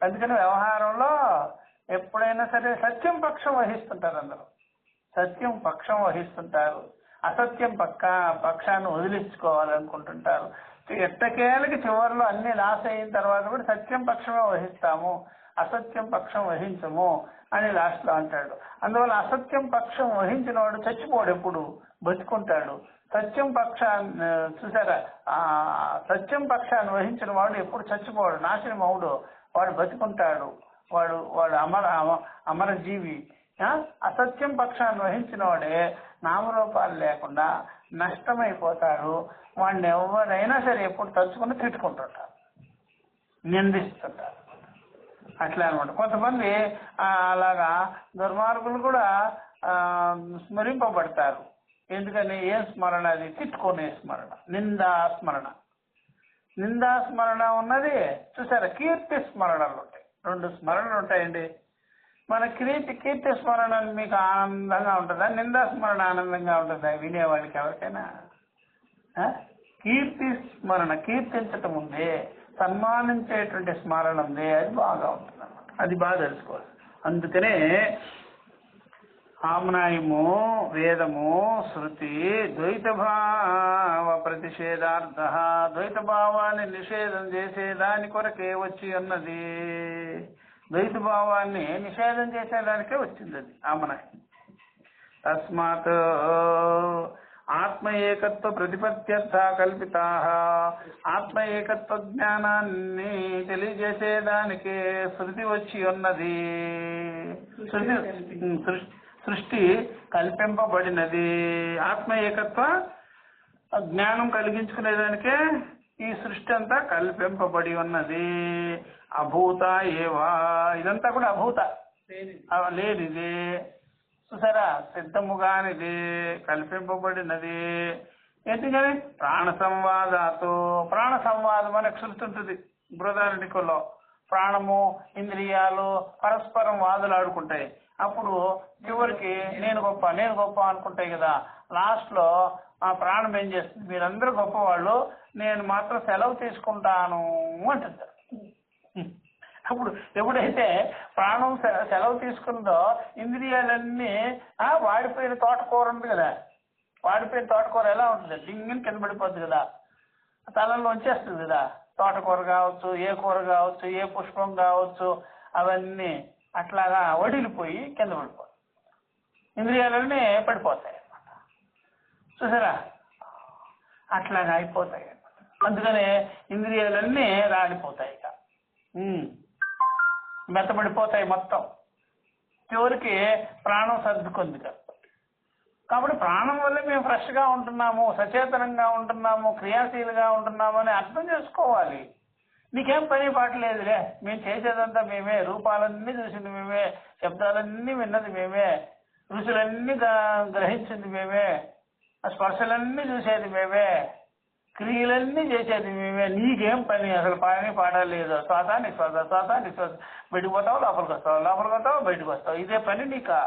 అందుకని వ్యవహారంలో ఎప్పుడైనా సరే సత్యం పక్షం వహిస్తుంటారు అందరూ. సత్యం పక్షం వహిస్తుంటారు, అసత్యం పక్షాన్ని వదిలించుకోవాలనుకుంటుంటారు. ఎట్టకేలకి చివరిలో అన్ని లాస్ అయిన తర్వాత కూడా సత్యం పక్షమే వహిస్తాము, అసత్యం పక్షం వహించము అని లాస్ట్ లో అంటాడు. అందువల్ల అసత్యం పక్షం వహించిన వాడు చచ్చిపోడు, ఎప్పుడు బతుకుంటాడు. సత్యం పక్షాన్ని చూసారా? సత్యం పక్షాన్ని వహించిన వాడు ఎప్పుడు చచ్చిపోడు, నాశనం అవుడు, వాడు బతుకుంటాడు, వాడు అమర జీవి. అసత్యం పక్షాన్ని వహించిన వాడే నామరూపాలు లేకుండా నష్టమైపోతాడు. వాడిని ఎవరైనా సరే ఎప్పుడు తలుచుకుని తిట్టుకుంటుంటారు, నిందిస్తుంటారు. అట్లా అనమాట. కొంతమంది అలాగా దుర్మార్గులు కూడా స్మరింపబడతారు. ఎందుకని? ఏం స్మరణ? అది తిట్టుకునే స్మరణ, నిందాస్మరణ ఉన్నది. చూసారా? కీర్తి స్మరణలు ఉంటాయి. 2 స్మరణలు ఉంటాయండి. మన కీర్తి స్మరణ మీకు ఆనందంగా ఉంటుందా, నిందాస్మరణ ఆనందంగా ఉంటుందా వినేవాడికి ఎవరికైనా? కీర్తి స్మరణ, కీర్తించటం ఉంది, సన్మానించేటువంటి స్మరణ ఉంది, అది బాగా ఉంటుంది అన్నమాట. అది బాగా తెలుసుకోవాలి. అందుకనే ఆమ్నాయము, వేదము, శృతి ద్వైత భావ ప్రతిషేధార్థ, ద్వైత భావాన్ని నిషేధం చేసేదాని కొరకే వచ్చి ఉన్నది. ద్వైత భావాన్ని నిషేధం చేసేదానికే వచ్చింది అది ఆమ్నాయం. తస్మాత్ ఆత్మ ఏకత్వ ప్రతిపత్త్యర్థ కల్పితా, ఆత్మ ఏకత్వ జ్ఞానాన్ని తెలియజేసేదానికి శృతి వచ్చి ఉన్నది. సృష్టి కల్పింపబడినది. ఆత్మ ఏకత్వ జ్ఞానం కలిగించుకునేదానికే ఈ సృష్టి అంతా కల్పింపబడి ఉన్నది. అభూత ఏవా, ఇదంతా కూడా అభూత, లేనిది. చూసారా? సిద్ధముగానిది, కల్పింపబడినది. ఎందుకని? ప్రాణ సంవాదాతో, ప్రాణ సంవాదం మనకు శృతుంటుంది బృహదారణ్యకంలో. ప్రాణము, ఇంద్రియాలు పరస్పరం వాదులాడుకుంటాయి. అప్పుడు చివరికి నేను గొప్ప అనుకుంటాయి కదా. లాస్ట్ లో ఆ ప్రాణం ఏం చేస్తుంది? మీరందరూ గొప్పవాళ్ళు, నేను మాత్రం సెలవు తీసుకుంటాను అంటుంది. అప్పుడు ఎప్పుడైతే ప్రాణం సెలవు తీసుకుందో ఇంద్రియాలన్నీ వాడిపోయిన తోటకూర ఉంది కదా, వాడిపోయిన తోటకూర ఎలా ఉంటుంది, డింగిని కింద పడిపోద్ది కదా, తలలో వచ్చేస్తుంది కదా. తోటకూర కావచ్చు, ఏ కూర కావచ్చు, ఏ పుష్పం కావచ్చు, అవన్నీ అట్లాగా వడిలిపోయి కింద పడిపోతాయి, ఇంద్రియాలన్నీ పడిపోతాయి అన్నమాట. చూసారా, అట్లాగా అయిపోతాయి. అందుకనే ఇంద్రియాలన్నీ రాలిపోతాయి, ఇక మెత్తబడిపోతాయి మొత్తం. చివరికి ప్రాణం సర్దుకుంది కాబట్టి ప్రాణం వల్ల మేము ఫ్రెష్గా ఉంటున్నాము, సచేతనంగా ఉంటున్నాము, క్రియాశీలుగా ఉంటున్నాము అని అర్థం చేసుకోవాలి. నీకేం పని పాటలేదులే, మేము చేసేదంతా మేమే, రూపాలన్నీ చూసింది మేమే, శబ్దాలన్నీ విన్నది మేమే, రుచులన్నీ గ్రహించింది మేమే, స్పర్శలన్నీ చూసేది మేమే, క్రియలన్నీ చేసేది మేమే. నీకేం పని, అసలు పని పాడలేదు. శ్వాసానికి శ్వాస, శ్వాసానికి శ్వాస, బయటకు పోతావు, లోపలికి వస్తావు, లోపలికి వస్తావు, బయటకు వస్తావు, ఇదే పని నీకా.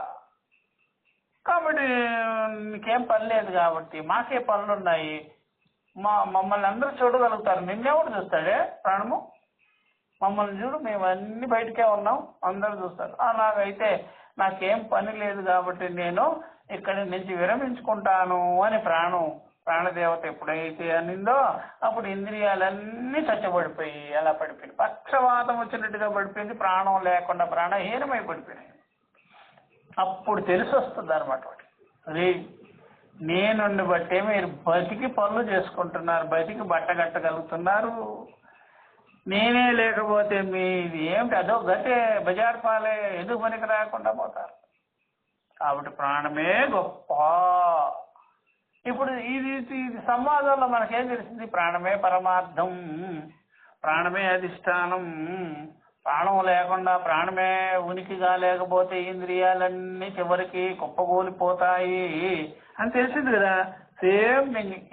కాబట్టి నీకేం పని లేదు. కాబట్టి మాకే పనులు ఉన్నాయి. మమ్మల్ని అందరూ చూడగలుగుతారు, నిన్నెవడు చూస్తాడే ప్రాణము, మమ్మల్ని చూడు, మేము అన్ని బయటకే ఉన్నాం, అందరూ చూస్తారు. అలాగైతే నాకేం పని లేదు కాబట్టి నేను ఇక్కడి నుంచి విరమించుకుంటాను అని ప్రాణదేవత ఎప్పుడైతే అనిందో అప్పుడు ఇంద్రియాలన్నీ చచ్చబడిపోయి అలా పడిపోయింది, పక్షవాతం వచ్చినట్టుగా పడిపోయింది, ప్రాణం లేకుండా ప్రాణహీనమై పడిపోయినాయి. అప్పుడు తెలిసి వస్తుంది అనమాట, అరే నేనుండి బట్టే మీరు బతికి పనులు చేసుకుంటున్నారు, బతికి బట్ట కట్టగలుగుతున్నారు, నేనే లేకపోతే మీది ఏమిటి అదో గతే బజార్ పాలే, ఎందుకు పనికి రాకుండా పోతారు. కాబట్టి ప్రాణమే గొప్ప. ఇప్పుడు ఇది సంవాదంలో మనకేం తెలిసింది, ప్రాణమే పరమార్థం, ప్రాణమే అధిష్టానం, ప్రాణం లేకుండా, ప్రాణమే ఉనికిగా లేకపోతే ఇంద్రియాలన్నీ చివరికి కుప్పగూలిపోతాయి అని తెలిసింది కదా. సేమ్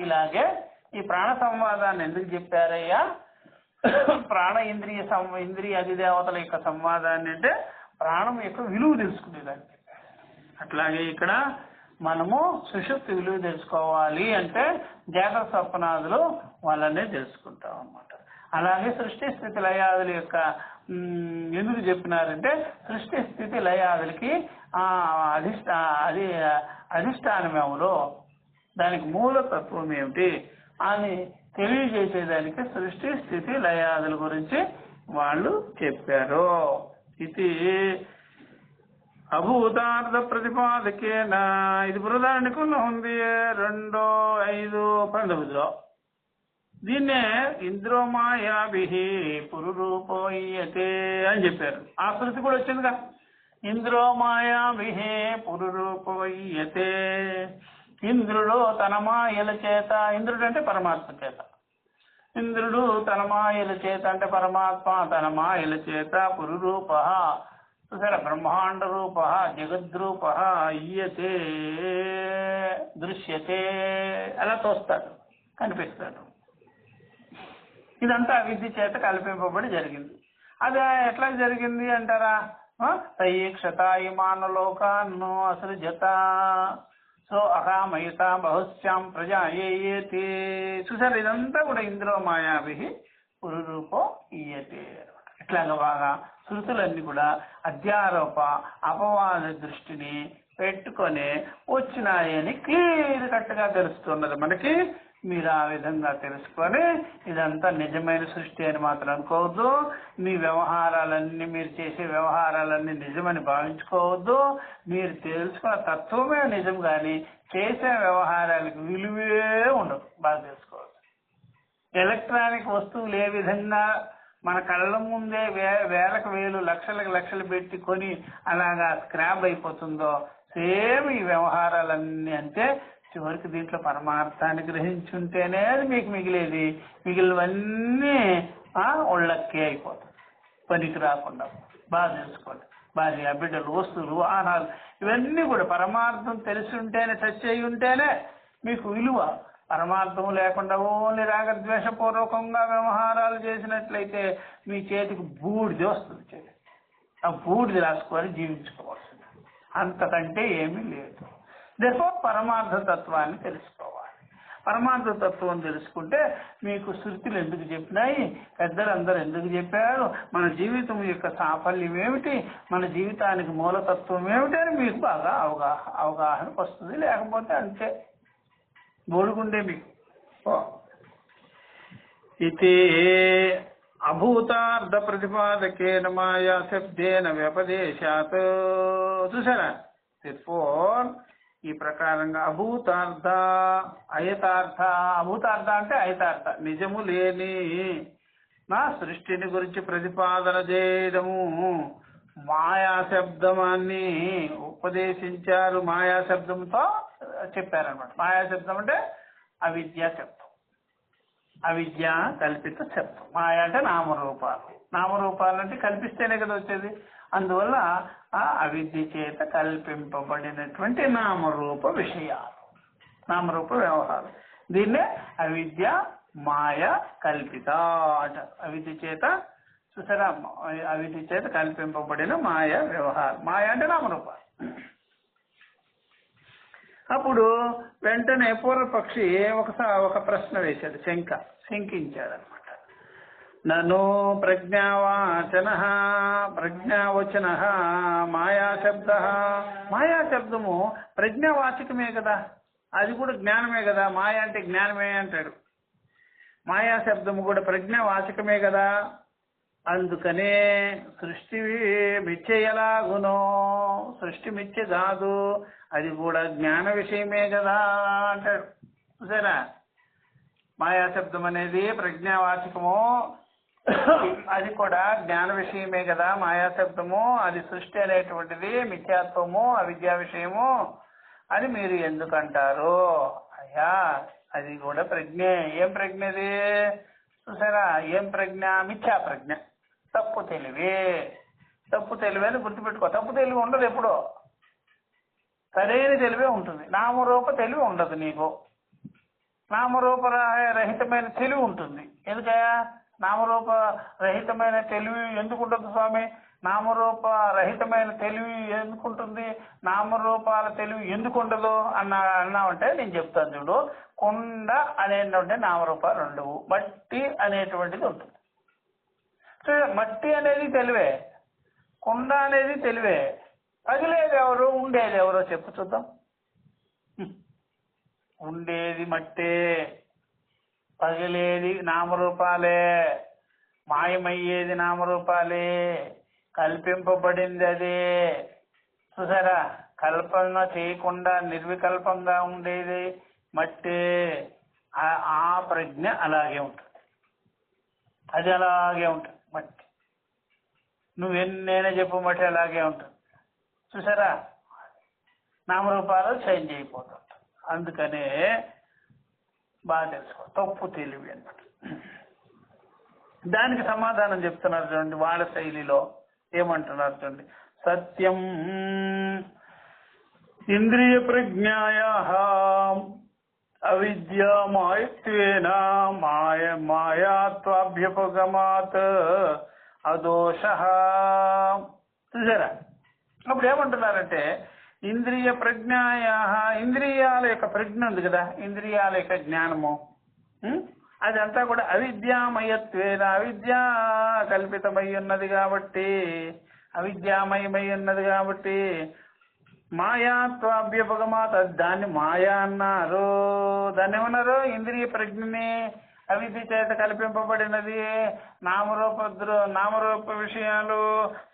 ఇలాగే ఈ ప్రాణ సంవాదాన్ని ఎందుకు చెప్పారయ్యా, ప్రాణ ఇంద్రియ అధిదేవతల యొక్క సంవాదాన్ని అంటే ప్రాణం యొక్క విలువ తెలుసుకునేదాన్ని. అట్లాగే ఇక్కడ మనము సుషుప్తి విలువ తెలుసుకోవాలి అంటే జాగ్రత్త స్వప్నాదులు వాళ్ళనే తెలుసుకుంటాం అన్నమాట. అలాగే సృష్టి స్థితి లయాదుల యొక్క ఎందుకు చెప్పినారంటే సృష్టి స్థితి లయాదులకి అధిష్టానం ఎవరో, దానికి మూలతత్వం ఏమిటి అని తెలియజేసేదానికి సృష్టి స్థితి లయాదుల గురించి వాళ్ళు చెప్పారు. ఇది అభూతార్థ ప్రతిపాదకేనా, ఇది బృహదారణ్యకంలో ఉంది 2:5-19. దీన్నే ఇంద్రోమాయాభిహి పురురూపోయతే అని చెప్పారు. ఆ శృతి కూడా వచ్చిందిగా, ఇంద్రోమాయాభిహి పురురూపోయతే. ఇంద్రుడు తన మాయల చేత, ఇంద్రుడు అంటే పరమాత్మ చేత, ఇంద్రుడు తన మాయల చేత అంటే పరమాత్మ తన మాయల చేత పురురూప, చూసారా, బ్రహ్మాండ రూప జగద్రూప ఇయతే దృశ్యతే, అలా తోస్తాడు, కనిపిస్తాడు. ఇదంతా అవిద్య చేత కల్పింపబడి జరిగింది. అది ఎట్లా జరిగింది అంటారా, తైక్షత ఇమానలోకాన్ను అసృజత సో అకామయత బహుశ్యాం ప్రజాయేతి. చూసారు, ఇదంతా కూడా ఇంద్రో మాయాభి పురురూపో ఇయతే. ఇట్లాగా బాగా శృతులన్నీ కూడా అధ్యారోప అపవాద దృష్టిని పెట్టుకొని వచ్చినాయని క్లియర్ కట్గా తెలుస్తున్నది మనకి. మీరు ఆ విధంగా తెలుసుకొని ఇదంతా నిజమైన సృష్టి అని మాత్రం అనుకోవద్దు. మీ వ్యవహారాలన్నీ, మీరు చేసే వ్యవహారాలన్నీ నిజమని భావించుకోవద్దు. మీరు తెలుసుకున్న తత్వమే నిజం, కానీ చేసే వ్యవహారాలకు విలువే ఉండదు, బాగా తెలుసుకోవద్దు. ఎలక్ట్రానిక్ వస్తువులు ఏ విధంగా మన కళ్ళ ముందే వేలకు వేలు లక్షలకు లక్షలు పెట్టి కొని అలాగా స్క్రాప్ అయిపోతుందో, సేమ్ ఈ వ్యవహారాలన్నీ అంటే చివరికి దీంట్లో పరమార్థాన్ని గ్రహించుంటేనే అది మీకు మిగిలేది, మిగిలినవన్నీ ఒళ్ళక్కే అయిపోతుంది, పనికి రాకుండా. బాగా తెలుసుకోండి. భార్య బిడ్డలు, వస్తువులు, వాహనాలు ఇవన్నీ కూడా పరమార్థం తెలిసి ఉంటేనే, చచ్చి ఉంటేనే మీకు విలువ. పరమార్థం లేకుండా ఓన్లీ రాగద్వేషపూర్వకంగా వ్యవహారాలు చేసినట్లయితే మీ చేతికి బూడిది వస్తుంది. ఆ బూడిది రాసుకొని జీవించుకోవాల్సింది, అంతకంటే ఏమీ లేదు. దేశో పరమార్థ తత్వాన్ని తెలుసుకోవాలి. పరమార్థ తత్వం తెలుసుకుంటే మీకు శృతులు ఎందుకు చెప్పినాయి, పెద్దలందరూ ఎందుకు చెప్పారు, మన జీవితం యొక్క సాఫల్యం ఏమిటి, మన జీవితానికి మూలతత్వం ఏమిటి అని మీకు బాగా అవగాహనకు వస్తుంది. లేకపోతే అంతే, బోడుగుండే మీకు. ఇది అభూతార్థ ప్రతిపాదకేన మాయా శబ్దేన వ్యపదేశాత్. చూసారా, ఈ ప్రకారంగా అభూతార్థ అయతార్థ, అభూతార్థ అంటే అయతార్థ, నిజము లేని నా సృష్టిని గురించి ప్రతిపాదన చేయడము మాయా శబ్దమాన్ని ఉపదేశించారు. మాయా శబ్దంతో చెప్పారనమాట. మాయా శబ్దం అంటే అవిద్యా శబ్దం, అవిద్య కల్పిత శబ్దం. మాయ అంటే నామరూపాలు, నామరూపాలు అంటే కల్పిస్తేనే కదా వచ్చేది. అందువల్ల ఆ అవిద్య చేత కల్పింపబడినటువంటి నామరూప విషయాలు, నామరూప వ్యవహారం, దీన్నే అవిద్య మాయ కల్పిత అంటారు. అవిద్య చేత, చూసారా, అవిద్య చేత కల్పింపబడిన మాయ వ్యవహారం. మాయ అంటే నామరూపాలు. అప్పుడు వెంటనే పూర్వపక్షి ఒక ప్రశ్న వేశాడు, శంకించాడు అనమాట. నను ప్రజ్ఞావచన మాయాశబ్ద, మాయాశబ్దము ప్రజ్ఞావాచకమే కదా, అది కూడా జ్ఞానమే కదా. మాయ అంటే జ్ఞానమే అంటాడు. మాయాశబ్దము కూడా ప్రజ్ఞావాచకమే కదా. అందుకనే సృష్టి మిథ్య ఎలాగునో, సృష్టి మిథ్య కాదు, అది కూడా జ్ఞాన విషయమే కదా అంటాడు. చూసారా, మాయాశబ్దం అనేది ప్రజ్ఞావాచకము, అది కూడా జ్ఞాన విషయమే కదా. మాయాశబ్దము అది సృష్టి అనేటువంటిది మిథ్యాత్వము, అవిద్యా విషయము అని మీరు ఎందుకంటారు? అయ్యా, అది కూడా ప్రజ్ఞే. ఏం ప్రజ్ఞది? చూసారా, ఏం ప్రజ్ఞ? మిథ్యా ప్రజ్ఞ, తప్పు తెలివి. తప్పు తెలివి అని గుర్తుపెట్టుకో. తప్పు తెలివి ఉండదు ఎప్పుడో, సరైన తెలివే ఉంటుంది. నామరూప తెలివి ఉండదు నీకు. నామరూప రహితమైన తెలివి ఉంటుంది. ఎందుకయ్యా నామరూప రహితమైన తెలివి ఎందుకు ఉండదు స్వామి? నామరూప రహితమైన తెలివి ఎందుకుంటుంది? నామరూపాల తెలివి ఎందుకు ఉండదు అన్నావంటే నేను చెప్తాను చూడు. కొండ అనేటువంటి నామరూపాలు ఉండవు, మట్టి అనేటువంటిది ఉంటుంది. మట్టి అనేది తెలివే, కొండ అనేది తెలివే. పగిలేది ఎవరు, ఉండేది ఎవరో చెప్పు చూద్దాం. ఉండేది మట్టే, పగిలేది నామరూపాలే, మాయమయ్యేది నామరూపాలే, కల్పింపబడింది అదే. చూసారా, కల్పన చేయకుండా నిర్వికల్పంగా ఉండేది మట్టే. ఆ ప్రజ్ఞ అలాగే ఉంటుంది, అది అలాగే ఉంటుంది. మట్టి నువ్వెన్నైనా చెప్పు, మట్టి అలాగే ఉంటుంది. చూసారా, నామరూపాలు చేంజ్ అయిపోతుంటాయి. అందుకనే బాగా తెలుసుకో, తప్పు తెలివి అన్నమాట. దానికి సమాధానం చెప్తున్నారు చూడండి, వాళ్ళ శైలిలో ఏమంటున్నారు చూడండి. సత్యం ఇంద్రియ ప్రజ్ఞాయా అవిద్యా మాయత్వేన మాయాత్వాభ్యుపగమాత్ అదోష. చూసారా, అప్పుడు ఏమంటున్నారంటే ఇంద్రియ ప్రజ్ఞాయా, ఇంద్రియాల యొక్క ప్రజ్ఞ ఉంది కదా, ఇంద్రియాల యొక్క జ్ఞానము, అదంతా కూడా అవిద్యామయత్వేన, అవిద్యా కల్పితమై ఉన్నది కాబట్టి, అవిద్యామయమై ఉన్నది కాబట్టి మాయాత్వాభ్యుపగమాత్, దాన్ని మాయా అన్నారు. దాన్ని ఏమన్నారు? ఇంద్రియ ప్రజ్ఞని అవిద్య చేత కల్పింపబడినది. నామరూప విషయాలు,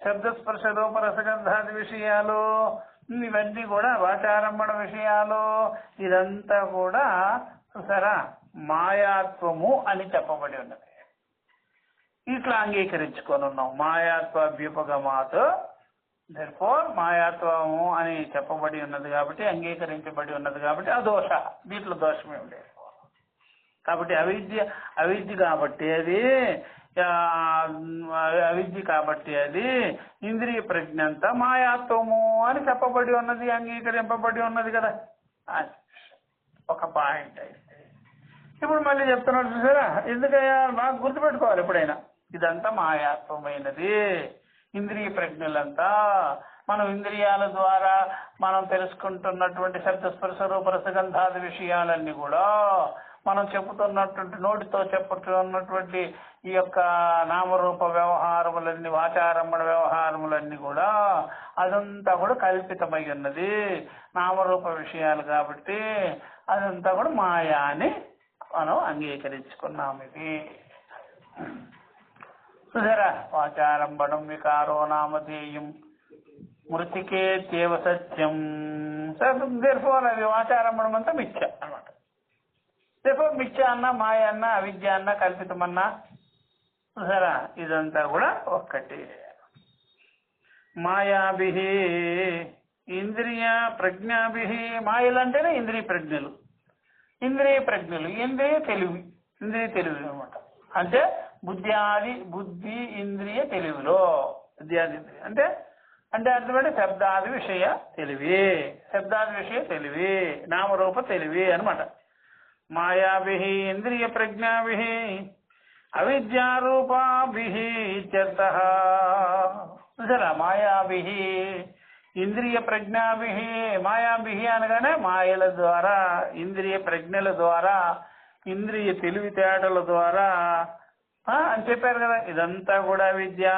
శబ్దస్పర్శ రూప రసగంధాది విషయాలు, ఇవన్నీ కూడా వాచారంభణ విషయాలు, ఇదంతా కూడా చూసారా మాయాత్వము అని చెప్పబడి ఉన్నది. ఇట్లా అంగీకరించుకొని ఉన్నాం. మాయాత్వాభ్యుపగమాత్, దెర్ఫోర్ మాయాత్వము అని చెప్పబడి ఉన్నది కాబట్టి, అంగీకరించబడి ఉన్నది కాబట్టి అదోష, దీంట్లో దోషమే ఉండేది. కాబట్టి అవిద్య కాబట్టి అది, అవిద్య కాబట్టి అది ఇంద్రియ ప్రజ్ఞ అంతా మాయాత్వము అని చెప్పబడి ఉన్నది, అంగీకరింపబడి ఉన్నది కదా. ఒక పాయింట్ అయితే ఇప్పుడు మళ్ళీ చెప్తున్నాడు చూసారా. ఎందుకయ్యా, నాకు గుర్తుపెట్టుకోవాలి ఎప్పుడైనా, ఇదంతా మాయాత్వమైనది. ఇంద్రియ ప్రజ్ఞలంతా మనం ఇంద్రియాల ద్వారా మనం తెలుసుకుంటున్నటువంటి శబ్దస్పర్శ రూప రసగంధాది విషయాలన్నీ కూడా మనం చెప్పుతున్నటువంటి నోటితో చెప్పుతున్నటువంటి ఈ యొక్క నామరూప వ్యవహారములన్నీ, వాచారమ్మణ వ్యవహారములన్నీ కూడా అదంతా కూడా కల్పితమై ఉన్నది, నామరూప విషయాలు కాబట్టి అదంతా కూడా మాయా అని మనం అంగీకరించుకున్నాం. ఇది చూసారా, వాచారంభణం వికారో నామధేయం మృతికే దేవ సత్యం. దేర్ఫోర్ అది వాచారంభణం అంతా మిథ్య అనమాట. దేర్ఫోర్ మిథ్య అన్నా, మాయ అన్నా, అవిద్య అన్నా, కల్పితమన్నా, చూసారా ఇదంతా కూడా ఒక్కటి. మాయాభిహి ఇంద్రియ ప్రజ్ఞాభిహి, మాయలు అంటేనే ఇంద్రియ ప్రజ్ఞలు, ఇంద్రియ ప్రజ్ఞలు, ఇంద్రియ తెలివి అనమాట. అంటే బుద్ధి ఇంద్రియ తెలివిలో, బుద్ధ్యాది అంటే అంటే అర్థమంటే శబ్దాది విషయ తెలివి, నామరూప తెలివి అనమాట. మాయాభిహి ఇంద్రియ ప్రజ్ఞాభిహి అవిద్యారూపాభిహి ఇత్యర్థః. చూసారా, మాయాభిహి ఇంద్రియ ప్రజ్ఞాభిహి, మాయాభిహి అనగానే మాయల ద్వారా, ఇంద్రియ ప్రజ్ఞల ద్వారా, ఇంద్రియ తెలివితేటల ద్వారా అని చెప్పారు కదా. ఇదంతా కూడా అవిద్యా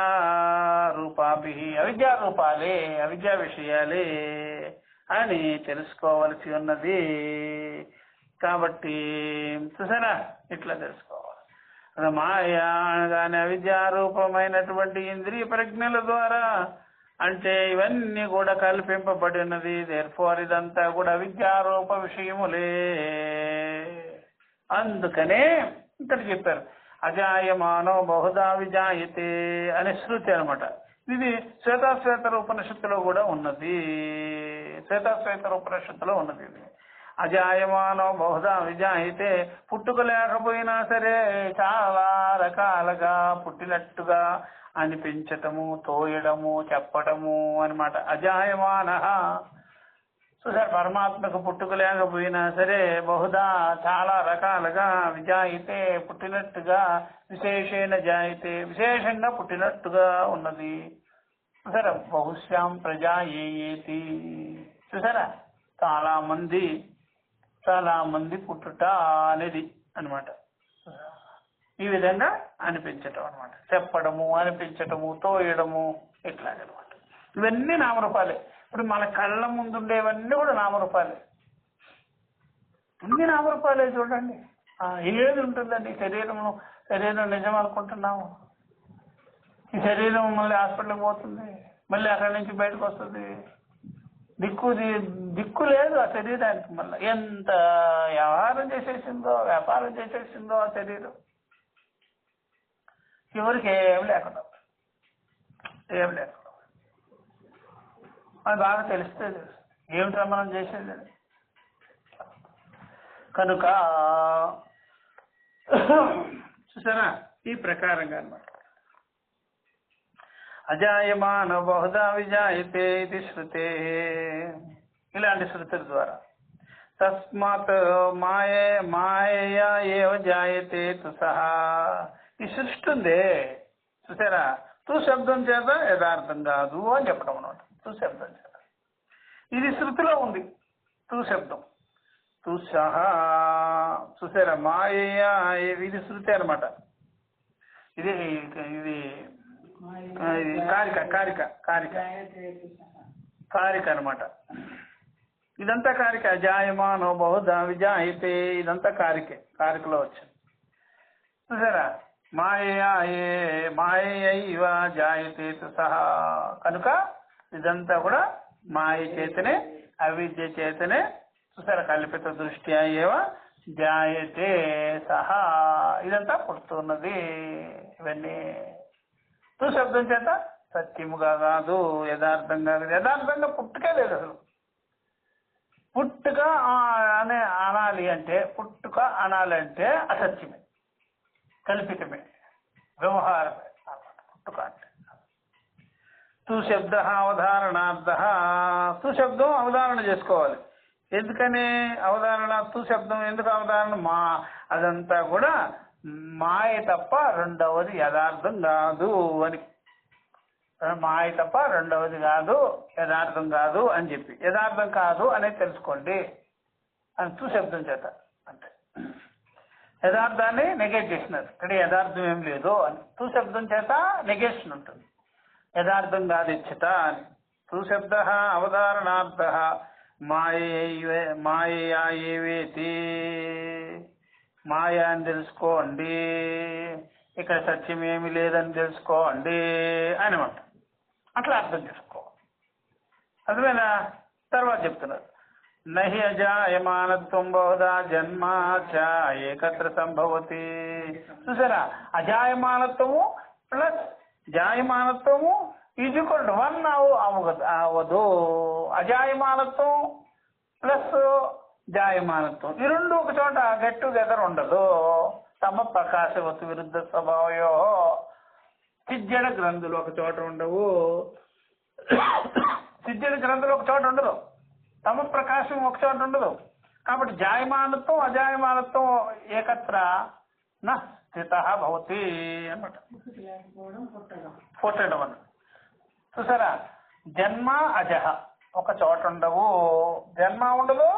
రూపాభిహి, అవిద్యా రూపాలే, అవిద్యా విషయాలే అని తెలుసుకోవలసి ఉన్నది. కాబట్టి చూసారా, ఇట్లా తెలుసుకోవాలి. మాయా అనగానే అవిద్యారూపమైనటువంటి ఇంద్రియ ప్రజ్ఞల ద్వారా, అంటే ఇవన్నీ కూడా కల్పింపబడినది. దేర్ఫోర్ ఇదంతా కూడా అవిద్యారూప విషయములే. అందుకనే ఇక్కడ చెప్పారు అజాయమానో బహుదా విజాయతే అనే శృతి అనమాట. ఇది శ్వేతాశ్వేతర ఉపనిషత్తులో కూడా ఉన్నది, శ్వేతాశ్వేతర ఉపనిషత్తులో ఉన్నది. ఇది అజాయమానో బహుదా విజాయతే, పుట్టుక లేకపోయినా సరే చాలా రకాలుగా పుట్టినట్టుగా అనిపించటము, తోయడము, చెప్పటము అనమాట. అజాయమాన. చూసారు, పరమాత్మకు పుట్టుక లేకపోయినా సరే బహుదా చాలా రకాలుగా, విజాయితే పుట్టినట్టుగా, విశేషేణ జాయితే విశేషంగా పుట్టినట్టుగా ఉన్నది. చూసారా, బహుశ్యాం ప్రజా ఏతి. చూసారా, చాలా మంది పుట్టుట అనేది అనమాట. ఈ విధంగా అనిపించటం అనమాట, చెప్పడము, అనిపించటము, తోయడము, ఇట్లాగనమాట. ఇవన్నీ నామరూపాలే. ఇప్పుడు మన కళ్ళ ముందుండేవన్నీ కూడా నామరూపాలే, అన్ని నామరూపాలే. చూడండి, ఏది ఉంటుందండి? శరీరం నిజం అనుకుంటున్నాము. ఈ శరీరం మళ్ళీ హాస్పిటల్కి పోతుంది, మళ్ళీ అక్కడి నుంచి బయటకు వస్తుంది. దిక్కు లేదు ఆ శరీరానికి. మళ్ళీ ఎంత వ్యాపారం చేసేసిందో ఆ శరీరం, ఎవరికి ఏం లేకుండా అది బాగా తెలిస్తే ఏమిట్రా మనం చేసేది. కనుక చూసారా, ఈ ప్రకారంగా అన్నమాట. అజాయమాన బహుదా విజాయతే ఇది శృతే, ఇలాంటి శృతుల ద్వారా. తస్మాత్ మాయా ఏవ జాయతే తుసః. ఈ సృష్టి ఉందే చూసారా, తు శబ్దం చేత యథార్థం కాదు అని చెప్పడం అనమాట. తు శబ్దం చేత ఇది శృతిలో ఉంది. తు శబ్దం తుసః, చూసారా, మాయా ఇది శృతి అనమాట. ఇది కారిక అనమాట. ఇదంతా కారిక. అజాయమానో బహుదా విజాయతే, ఇదంతా కారికలో వచ్చింది. చూసారా, మాయైవ జాయతే తుసః. కనుక ఇదంతా కూడా మాయ చేతనే, అవిద్య చేతనే, చూసారా, కల్పిత దృష్ట్యా ఏవ జాయతే సహా, ఇదంతా పుడుతున్నది. ఇవన్నీ తు శబ్దం చేత సత్యముగా కాదు, యథార్థంగా కాదు. యథార్థంగా పుట్టుకే లేదు అసలు. పుట్టుక అనాలి అంటే అసత్యమే, కల్పితమే, వ్యవహారమే పుట్టుక అంటే. తు శబ్ద అవధారణార్థ. తు శబ్దం అవధారణ చేసుకోవాలి. ఎందుకని అవధారణ? తు శబ్దం ఎందుకు అవధారణ? అదంతా కూడా మాయ తప్ప రెండవది యథార్థం కాదు అని. మాయ తప్ప రెండవది కాదు, యథార్థం కాదు అని చెప్పి, యథార్థం కాదు అనేది తెలుసుకోండి అని తు శబ్దం చేత అంటే. యథార్థాన్ని నెగేట్ చేసినారు. ఇక్కడ యథార్థం ఏం లేదు అని. తూ శబ్దం చేత నెగేషన్ ఉంటుంది. యథార్థం కాదిచ్చట అని. తూ శబ్ద అవధారణార్థ మాయా ఏవేతి, మాయా అని తెలుసుకోండి, ఇక్కడ సత్యం ఏమి లేదని తెలుసుకోండి అని అంట. అట్లా అర్థం చేసుకో. అర్థమేనా? తర్వాత చెప్తున్నారు, నహి అజాయమానత్వం బహుదా జన్మ చ ఏకత్ర సంభవతి. చూసారా, అజాయమానత్వము ప్లస్ జాయమానత్వము ఈజ్వల్ 1 అవ్వదు. అజాయమానత్వం ప్లస్ జాయమానత్వం ఈ రెండు ఒక చోట గెట్ టుగెదర్ ఉండదు. తమ ప్రకాశవతు విరుద్ధ స్వభావయో. సిజ్జడ గ్రంథులు ఒక చోట ఉండవు, సిజ్జడ గ్రంథులు ఒక చోట ఉండదు, తమ ప్రకాశం ఒక చోట ఉండదు. కాబట్టి జాయమానత్వం అజాయమానత్వం ఏకత్ర నా స్థిత భవతి అన్నమాట. పుట్టడం అన్న. చూసారా, జన్మ అజహ ఒక చోట ఉండవు. జన్మ ఉండదు,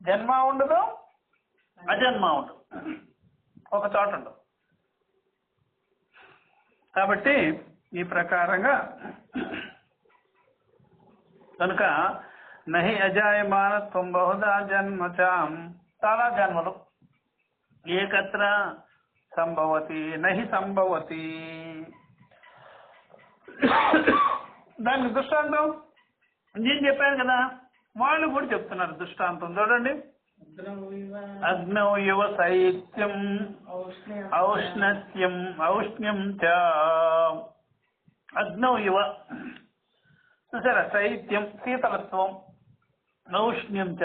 జన్మ ఉండదు, అజన్మ ఉండదు, ఒక చోట ఉండదు. కాబట్టి ఈ ప్రకారంగా కనుక నహి అజాయమానత్వం బహుదా జన్మచాం, చాలా జన్మలు, ఏకత్ర సంభవతి నహి సంభవతి. దానికి దృష్టాంతం నేను చెప్పాను కదా, వాళ్ళు కూడా చెప్తున్నారు దృష్టాంతం. చూడండి, అగ్నౌ యువ శైత్యం ఔష్ణత్యం ఔష్ణ్యం చ. అగ్నౌ యువ, చూసారా, శైత్యం శీతలత్వం, ఔష్ణ్యం చ.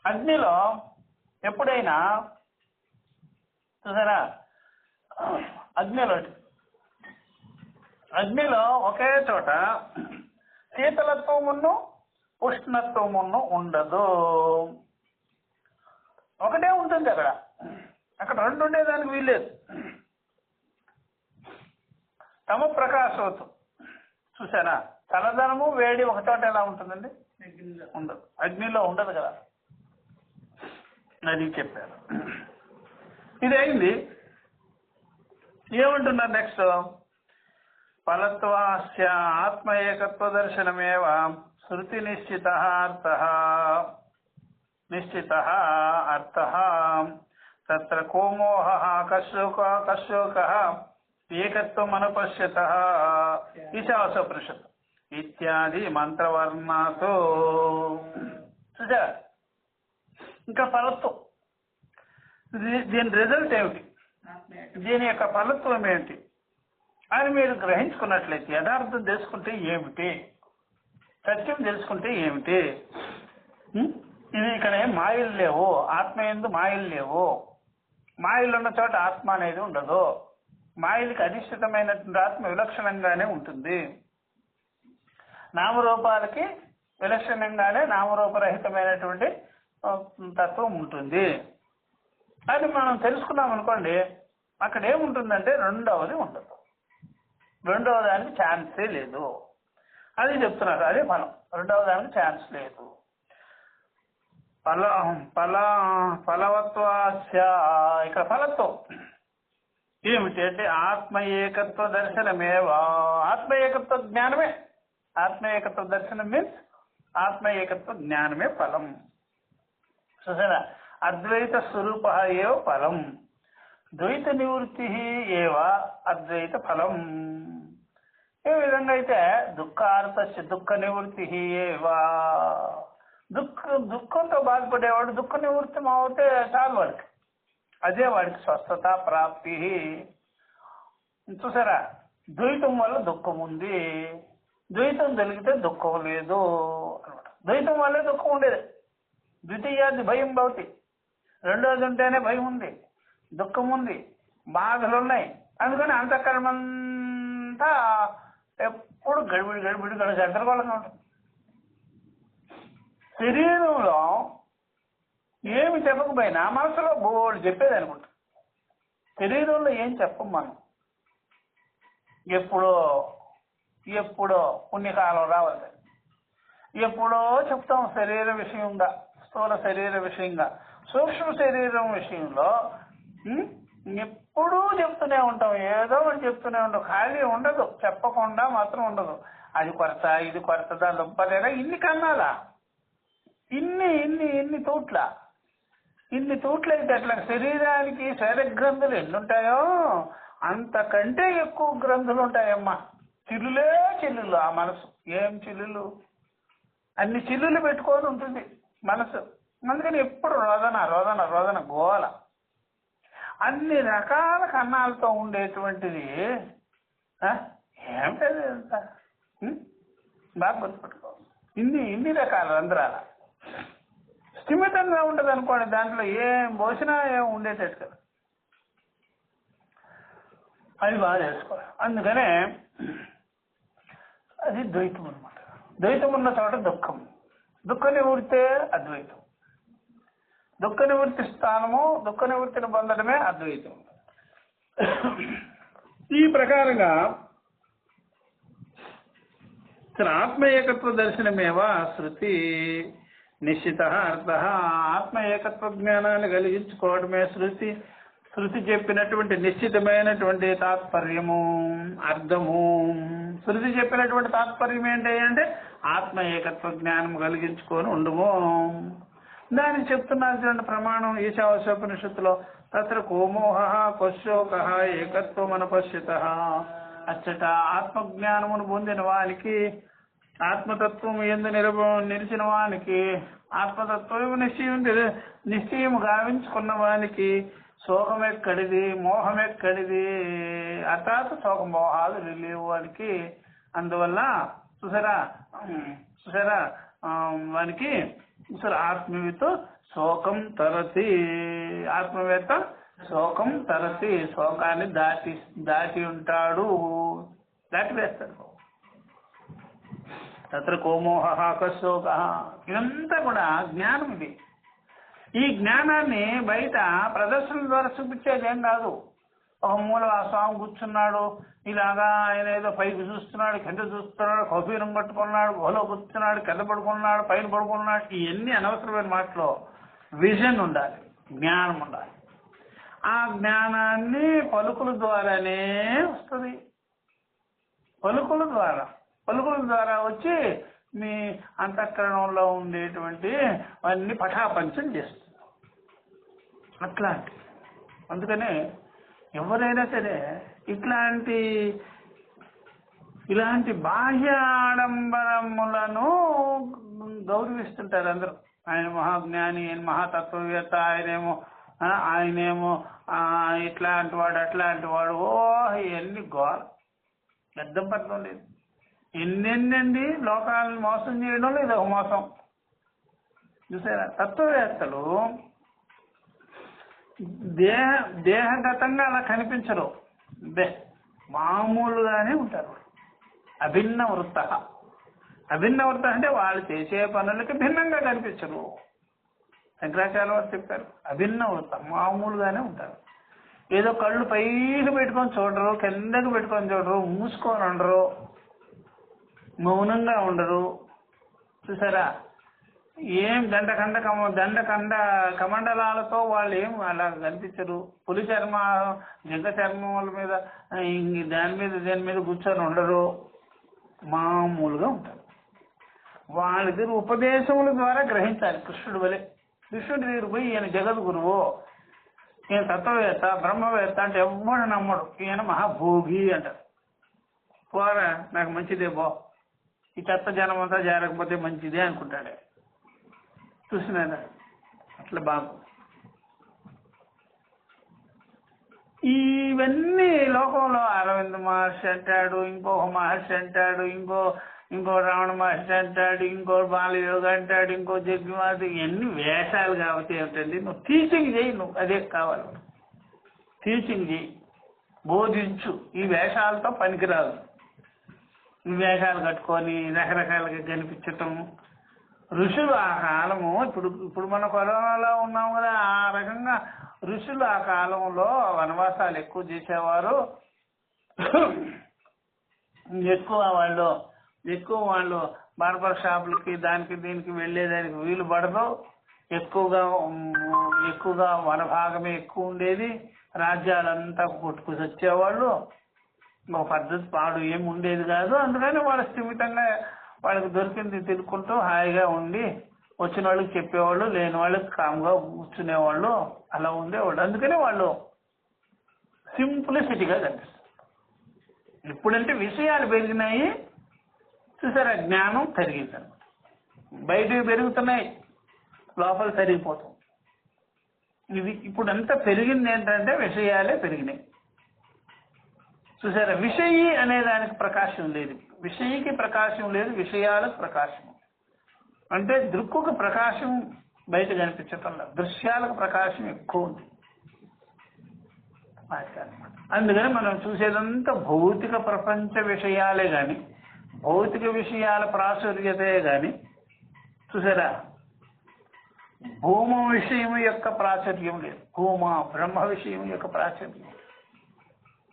అగ్నిలో ఎప్పుడైనా చూసారా, అగ్నిలో ఒకే చోట శీతలత్వమును ఉష్ణత్వమును ఉండదు, ఒకటే ఉంటుంది. అక్కడ రెండు ఉండేదానికి వీల్లేదు. తమ ప్రకాశవతు, చూసారా, చల్లదనము వేడి ఒక చోట ఎలా ఉంటుందండి? ఉండదు. అగ్నిలో ఉండదు కదా, అది చెప్పారు. ఇదైంది. ఏమంటున్నారు నెక్స్ట్? ఫలత్వాస్య ఆత్మ ఏకత్వ దర్శనమేవ శృతి నిశ్చిత అర్థః తత్ర కో మోహః కశోకః ఏకత్వం అనుపశ్యతః ఈశావాసోపనిషత్ ఇత్యాది మంత్రవర్ణాతో. చూసా, ఇంకా ఫలత్వం, దీని రిజల్ట్ ఏమిటి, దీని యొక్క ఫలత్వం ఏమిటి అని మీరు గ్రహించుకున్నట్లయితే, యథార్థం తెలుసుకుంటే ఏమిటి, సత్యం తెలుసుకుంటే ఏమిటి, ఇది ఇక్కడ ఏం మాయలు లేవు, ఆత్మ యందు మాయలు లేవు, మాయలు ఉన్న చోట ఆత్మ అనేది ఉండదు, మాయలకి అధిష్ఠితమైనటువంటి ఆత్మ విలక్షణంగానే ఉంటుంది, నామరూపాలకి విలక్షణంగానే నామరూపరహితమైనటువంటి తత్వం ఉంటుంది అని మనం తెలుసుకున్నాం అనుకోండి. అక్కడ ఏముంటుందంటే రెండవది ఉండదు, రెండవ దానికి ఛాన్సే లేదు. అది చెప్తున్నారు, అదే ఫలం. రెండవ దానికి ఛాన్స్ లేదు. ఫలవత్వాస్య, ఇక్కడ ఫలత్వం ఏమిటి అంటే ఆత్మ ఏకత్వ దర్శనమేవా. ఆత్మ ఏకత్వ జ్ఞానమే, ఆత్మ ఏకత్వ దర్శనం మీన్స్ ఆత్మ ఏకత్వ జ్ఞానమే ఫలం. చూసారా, అద్వైత స్వరూప ఏవ ఫలం, ద్వైత నివృత్తి ఏవ అద్వైత ఫలం. ఏ విధంగా అయితే దుఃఖార్థస్య దుఃఖ నివృత్తి ఏవా, దుఃఖంతో బాధపడేవాడు దుఃఖ నివృత్తి అవుతే చాలు వాడికి, అదే వాడికి స్వస్థత ప్రాప్తి. చూసారా, ద్వైతం వల్ల దుఃఖం ఉంది, ద్వైతం జరిగితే దుఃఖం లేదు అనమాట. ద్వైతం వల్లే దుఃఖం ఉండేది. ద్వితీయాది భయం భవతి, రెండోది ఉంటేనే భయం ఉంది, దుఃఖం ఉంది, బాధలు ఉన్నాయి. అందుకని అంతఃకరణమంతా ఎప్పుడు గడిబిడి గందరగోళంగా ఉంటుంది. శరీరంలో ఏమి చెప్పకపోయినా మనసులో బోర్డు చెప్పేది అనుకుంటా. శరీరంలో ఏం చెప్పం మనం, ఎప్పుడో పుణ్యకాలం రావాలి, ఎప్పుడో చెప్తాం శరీర విషయంగా, స్థూల శరీర విషయంగా. సూక్ష్మ శరీరం విషయంలో ఎప్పుడూ చెప్తూనే ఉంటాం, ఏదో ఒకటి చెప్తూనే ఉంటాం, ఖాళీ ఉండదు, చెప్పకుండా మాత్రం ఉండదు. అది కొరత, ఇది కొరత, దాని దుబ్బలేదా, ఇన్ని కన్నాలా, ఇన్ని తూట్ల అయితే అట్లా శరీరానికి శరీరగ్రంథులు ఎన్ని ఉంటాయో అంతకంటే ఎక్కువ గ్రంథులు ఉంటాయమ్మా. చిల్లులే చిల్లులు ఆ మనసు. ఏం చిల్లులు, అన్ని చిల్లులు పెట్టుకొని ఉంటుంది మనసు. అందుకని ఎప్పుడు రోదన గోల. అన్ని రకాల కన్నాలతో ఉండేటువంటిది ఏమిటది అంత బాగా గుర్తుపెట్టుకో. ఇన్ని రకాల రంధ్రాల స్థిమితంగా ఉండదు అనుకోండి, దాంట్లో ఏం పోసినా ఏం ఉండేటట్టు కదా. అది బాగా తెలుసుకోవాలి. అందుకనే అది ద్వైతం అనమాట. ద్వైతం ఉన్న చోట దుఃఖం, దుఃఖ నివృత్తే అద్వైతం. దుఃఖ నివృత్తి స్థానము, దుఃఖ నివృత్తిని పొందడమే అద్వైతం. ఈ ప్రకారంగా ఆత్మ ఏకత్వ దర్శనమేవా శృతి నిశ్చిత అర్థ. ఆత్మ ఏకత్వ జ్ఞానాన్ని కలిగించుకోవడమే శృతి చెప్పినటువంటి నిశ్చితమైనటువంటి తాత్పర్యము, అర్థము. శృతి చెప్పినటువంటి తాత్పర్యం ఏంటి అంటే ఆత్మ ఏకత్వ జ్ఞానం కలిగించుకొని ఉండము. దానికి చెప్తున్నారు చూడండి ప్రమాణం ఈశావాస్యోపనిషత్తులో, తత్ర కోమోహ కొశోక ఏకత్వం అనపశ్యత. అచ్చట ఆత్మజ్ఞానమును పొందిన వానికి, ఆత్మతత్వం ఎందు నిలిచిన వానికి, ఆత్మతత్వం నిశ్చయము గావించుకున్న వానికి శోకం ఎక్కడిది, మోహం ఎక్కడిది, అర్థాత్ శోకమోహాలు లేవు వానికి. అందువల్ల చూసారా వానికి ఆత్మవేత్త శోకం తరతి, ఆత్మవేత్త శోకం తరతి, శోకాన్ని దాటి ఉంటాడు, దాటి వేస్తాడు. తత్ర కోమోహ కశోక. ఇదంతా కూడా జ్ఞానం. ఇది ఈ జ్ఞానాన్ని బయట ప్రదర్శన ద్వారా చూపించేది ఏం కాదు. ఒక మూల ఆ స్వామి కూర్చున్నాడు, ఇలాగా ఆయన ఏదో పైకి చూస్తున్నాడు, కింద చూస్తున్నాడు, కౌపీరం కట్టుకున్నాడు, గుహలో కూర్చున్నాడు, కింద పడుకున్నాడు, పైన పడుకున్నాడు, ఇవన్నీ అనవసరమైన మాటలు. విజన్ ఉండాలి, జ్ఞానం ఉండాలి. ఆ జ్ఞానాన్ని పలుకుల ద్వారానే వస్తుంది. పలుకుల ద్వారా వచ్చి మీ అంతఃకరణంలో ఉండేటువంటి అన్ని పటాపంచం చేస్తుంది. అట్లాంటి అందుకనే ఎవరైనా సరే ఇలాంటి బాహ్య ఆడంబరములను గౌరవిస్తుంటారు అందరూ. ఆయన మహాజ్ఞాని, ఆయన మహాతత్వవేత్త, ఆయనేమో ఇట్లాంటి వాడు, అట్లాంటి వాడు, ఇవన్నీ గోల, అర్థం పడటం లేదు. ఎన్నెన్నండి లోకాలను మోసం చేయడం లేదు, ఒక మోసం. చూసారా, తత్వవేత్తలు దేహగతంగా అలా కనిపించరు, మామూలుగానే ఉంటారు. అభిన్న వృత్త అంటే వాళ్ళు చేసే పనులకి భిన్నంగా కనిపించరు. శంకరాచార్య వారు చెప్పారు, అభిన్న వృత్త, మామూలుగానే ఉంటారు. ఏదో కళ్ళు పైకి పెట్టుకొని చూడరు, కిందకి పెట్టుకొని చూడరు, మూసుకొని ఉండరు, మౌనంగా ఉండరు. చూసారా, ఏం దండకండ కమండలాలతో వాళ్ళు ఏం అలా కనిపించరు. పులి చర్మ, జింక చర్మముల మీద దేని మీద కూర్చొని ఉండరు, మామూలుగా ఉంటారు. వాళ్ళ దగ్గర ఉపదేశముల ద్వారా గ్రహించాలి. కృష్ణుడి దగ్గర పోయి ఈయన జగద్గురువు, ఈయన తత్వవేత్త, బ్రహ్మవేత్త అంటే ఎవ్వడు నమ్మడు. ఈయన మహాభోగి అంటారు. పోరా నాకు మంచిదే బో, ఈ చెత్త జనం అంతా చేరకపోతే మంచిదే అనుకుంటాడే. చూసినారా అట్లా బాగు. ఇవన్నీ లోకంలో అరవింద్ మహర్షి అంటాడు, ఇంకొక మహర్షి అంటాడు, ఇంకో రావణ మహర్షి అంటాడు, ఇంకో బాలయోగ అంటాడు, ఇంకో జగ్గిమాత. ఇవన్నీ వేషాలు కాబట్టి ఏమిటండి, నువ్వు టీచింగ్ చేయి, నువ్వు అదే కావాలి. టీచింగ్ చేయి, బోధించు. ఈ వేషాలతో పనికిరాదు. ఈ వేషాలు కట్టుకొని రకరకాలుగా కనిపించటం. ఋషులు ఆ కాలము, ఇప్పుడు మన కరోనాలో ఉన్నాం కదా, ఆ రకంగా ఋషులు ఆ కాలంలో వనవాసాలు ఎక్కువ చేసేవారు. ఎక్కువ వాళ్ళు బార్బర్ షాపులకి దానికి దీనికి వెళ్ళేదానికి వీలు పడదు. ఎక్కువగా వనభాగమే ఎక్కువ ఉండేది. రాజ్యాలంతా కొట్టుకు వచ్చేవాళ్ళు. ఒక పద్ధతి పాడు ఏమి ఉండేది కాదు. అందుకని వాళ్ళు స్థిమితంగా వాళ్ళకి దొరికింది తినుకుంటూ హాయిగా ఉండి వచ్చిన వాళ్ళకి చెప్పేవాళ్ళు, లేని వాళ్ళకి కామ్గా కూర్చునేవాళ్ళు, అలా ఉండేవాళ్ళు. అందుకని వాళ్ళు సింప్లిసిటీగా కనిపిస్తారు. ఇప్పుడంటే విషయాలు పెరిగినాయి, చూసారా, జ్ఞానం తరిగింది అనమాట. బయటవి పెరుగుతున్నాయి, లోపల తరిగిపోతుంది. ఇది ఇప్పుడు అంతా పెరిగింది ఏంటంటే విషయాలే పెరిగినాయి. చూసారా, విషయి అనే దానికి ప్రకాశం లేదు. విషయికి ప్రకాశం లేదు, విషయాలకు ప్రకాశం. అంటే దృక్కుకు ప్రకాశం బయట కనిపించటం లేదు, దృశ్యాలకు ప్రకాశం ఎక్కువ ఉంది. అందుకని మనం చూసేదంతా భౌతిక ప్రపంచ విషయాలే గాని, భౌతిక విషయాల ప్రాచుర్యతే గాని, చూసారా, భూమ విషయం యొక్క ప్రాచుర్యం లేదు. భూమ బ్రహ్మ విషయం యొక్క ప్రాచుర్యం,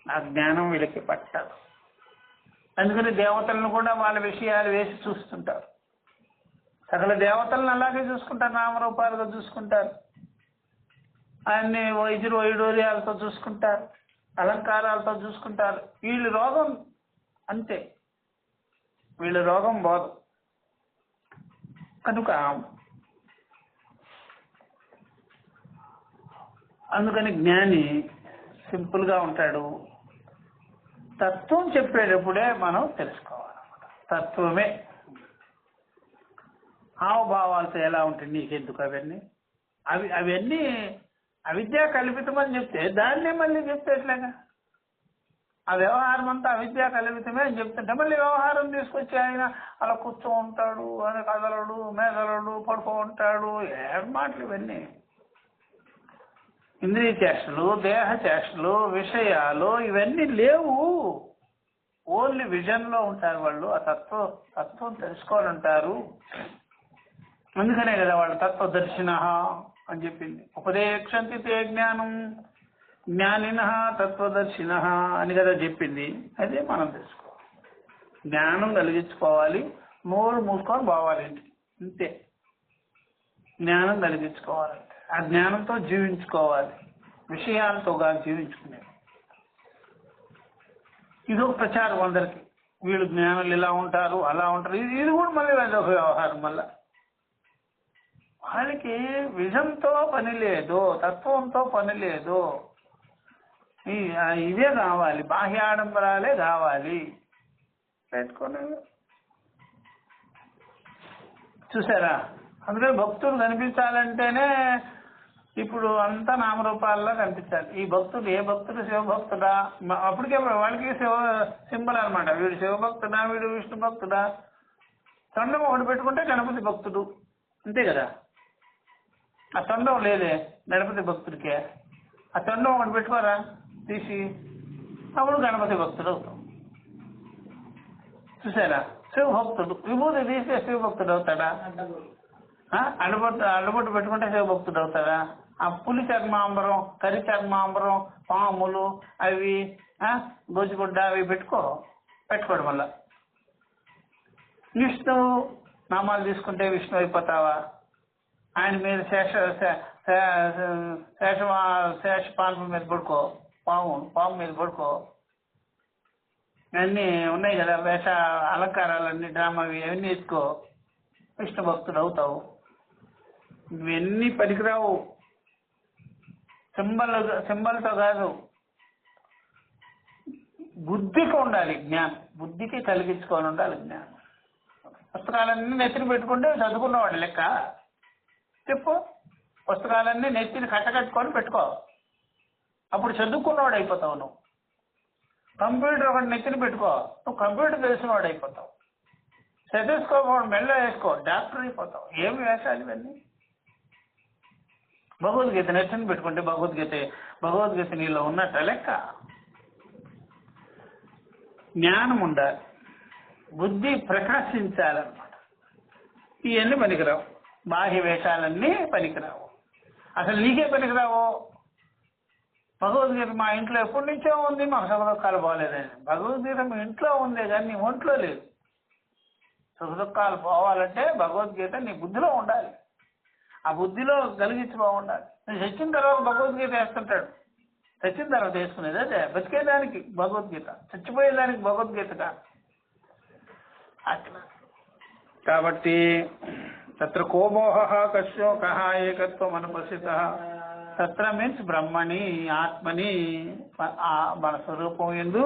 ఆ జ్ఞానం వీళ్ళకి పట్టదు. అందుకని దేవతలను కూడా వాళ్ళ విషయాలు వేసి చూస్తుంటారు. సకల దేవతలను అలాగే చూసుకుంటారు, నామరూపాలుగా చూసుకుంటారు. ఆయన్ని వైడూర్యాలతో చూసుకుంటారు, అలంకారాలతో చూసుకుంటారు. వీళ్ళ రోగం అంతే, వీళ్ళ రోగం పోదు. కనుక అందుకని జ్ఞాని సింపుల్ గా ఉంటాడు. తత్వం చెప్పేటప్పుడే మనం తెలుసుకోవాలన్నమాట. తత్వమే హావభావాలతో ఎలా ఉంటుంది నీకెందుకు అవన్నీ, అవన్నీ అవిద్య కల్పితమని చెప్తే దాన్నే మళ్ళీ చెప్తే ఎట్లాగా? ఆ వ్యవహారం అంతా అవిద్య కల్పితమే అని చెప్తుంటే మళ్ళీ వ్యవహారం తీసుకొచ్చి ఆయన అలా కూర్చో ఉంటాడు, అని కదలడు, మెదలడు, పడుకో ఉంటాడు. ఏం మాటలు ఇవన్నీ? ఇంద్రియ చేష్టలు, దేహ చేష్టలు, విషయాలు ఇవన్నీ లేవు. ఓన్లీ విజన్ లో ఉంటారు వాళ్ళు. ఆ తత్వం తెలుసుకోవాలంటారు. అందుకనే కదా వాళ్ళు తత్వదర్శిన అని చెప్పింది. ఉపదేక్షంతి తే జ్ఞానం జ్ఞానిన తత్వదర్శిన అని కదా చెప్పింది. అదే మనం తెలుసుకోవాలి. జ్ఞానం కలిగించుకోవాలి, నోరు మూసుకొని పోవాలి అంతే. జ్ఞానం కలిగించుకోవాలంటే ఆ జ్ఞానంతో జీవించుకోవాలి, విషయాలతో కాదు జీవించుకునేది. ఇదొక ప్రచారం అందరికి. వీళ్ళు జ్ఞానులు ఇలా ఉంటారు, అలా ఉంటారు. ఇది కూడా మళ్ళీ అదొక వ్యవహారం. మళ్ళా వాళ్ళకి విజన్తో పని లేదు, తత్వంతో పని లేదు. ఇవే కావాలి, బాహ్యాడంబరాలే కావాలి పెట్టుకొని. చూసారా, అందుకని భక్తుడు కనిపించాలంటేనే ఇప్పుడు అంతా నామరూపాల్లో కనిపించాలి. ఈ భక్తుడు ఏ భక్తుడు శివభక్తుడా? అప్పటికే వాళ్ళకి శివ సింబల్ అనమాట. వీడు శివభక్తుడా, వీడు విష్ణు భక్తుడా. తొండం ఒకటి పెట్టుకుంటే గణపతి భక్తుడు, అంతే కదా. ఆ తొండం లేదే గణపతి భక్తుడికే. ఆ తొండం ఒకటి పెట్టుకోరా తీసి, అప్పుడు గణపతి భక్తుడు అవుతాం. చూసారా, శివభక్తుడు విభూతి తీస్తే శివభక్తుడు అవుతాడా? అడ్డబొట్టు పెట్టుకుంటే శివభక్తుడు అవుతాడా? ఆ పులి చర్మాంబరం, కరి చర్మాంబరం, పాములు, అవి గోజిగుడ్డ అవి పెట్టుకోడు. మళ్ళా విష్ణువు నామాలు తీసుకుంటే విష్ణు అయిపోతావా? ఆయన మీద శేష పాన్పు మీద పడుకో, పాము మీద పడుకో. అన్నీ ఉన్నాయి కదా, వేష అలంకారాలన్నీ, డ్రామావి అవన్నీ ఎత్తుకో, విష్ణు భక్తుడు అవుతావు. ఇవన్నీ పనికిరావు. సింబల్తో కాదు, బుద్ధికి ఉండాలి జ్ఞానం. బుద్ధికి కలిగించుకొని ఉండాలి జ్ఞానం. పుస్తకాలన్నీ నెత్తిని పెట్టుకుంటే చదువుకున్నవాడు లెక్క. చెప్పు, పుస్తకాలన్నీ నెత్తిని కట్టకట్టుకొని పెట్టుకో, అప్పుడు చదువుకున్నవాడు అయిపోతావు నువ్వు. కంప్యూటర్ ఒకటి నెత్తిని పెట్టుకో, నువ్వు కంప్యూటర్ తెలిసినవాడు అయిపోతావు. స్టెథోస్కోప్ మెల్ల వేసుకో, డాక్టర్ అయిపోతావు. ఏమి వేషాలు ఇవన్నీ? భగవద్గీత నెత్తిని పెట్టుకుంటే భగవద్గీత నీలో ఉన్నట్ట లెక్క. జ్ఞానం ఉండాలి, బుద్ధి ప్రకాశించాలన్నమాట. ఇవన్నీ పనికిరావు, బాహ్య వేషాలన్నీ పనికిరావు. అసలు నీకే పనికిరావు. భగవద్గీత మా ఇంట్లో ఎప్పటి నుంచో ఉంది, మాకు సుఖదుఖాలు పోలేదని. భగవద్గీత మీ ఇంట్లో ఉందే కానీ నీ ఒంట్లో లేదు. సుఖదుఖాలు పోవాలంటే భగవద్గీత నీ బుద్ధిలో ఉండాలి. ఆ ఆ బుద్ధిలో కలిగించి బాగుండాలి. చచ్చిన తర్వాత భగవద్గీత వేస్తుంటాడు. చచ్చిన తర్వాత వేసుకునేది అదే, బతికేదానికి భగవద్గీత, చచ్చిపోయేదానికి భగవద్గీత కాదు. అట్లా కాబట్టి తత్ర కోమోహ కశోక ఏకత్వం అనుపస్థిత. తత్ర మీన్స్ బ్రహ్మని, ఆత్మని, మన స్వరూపం యందు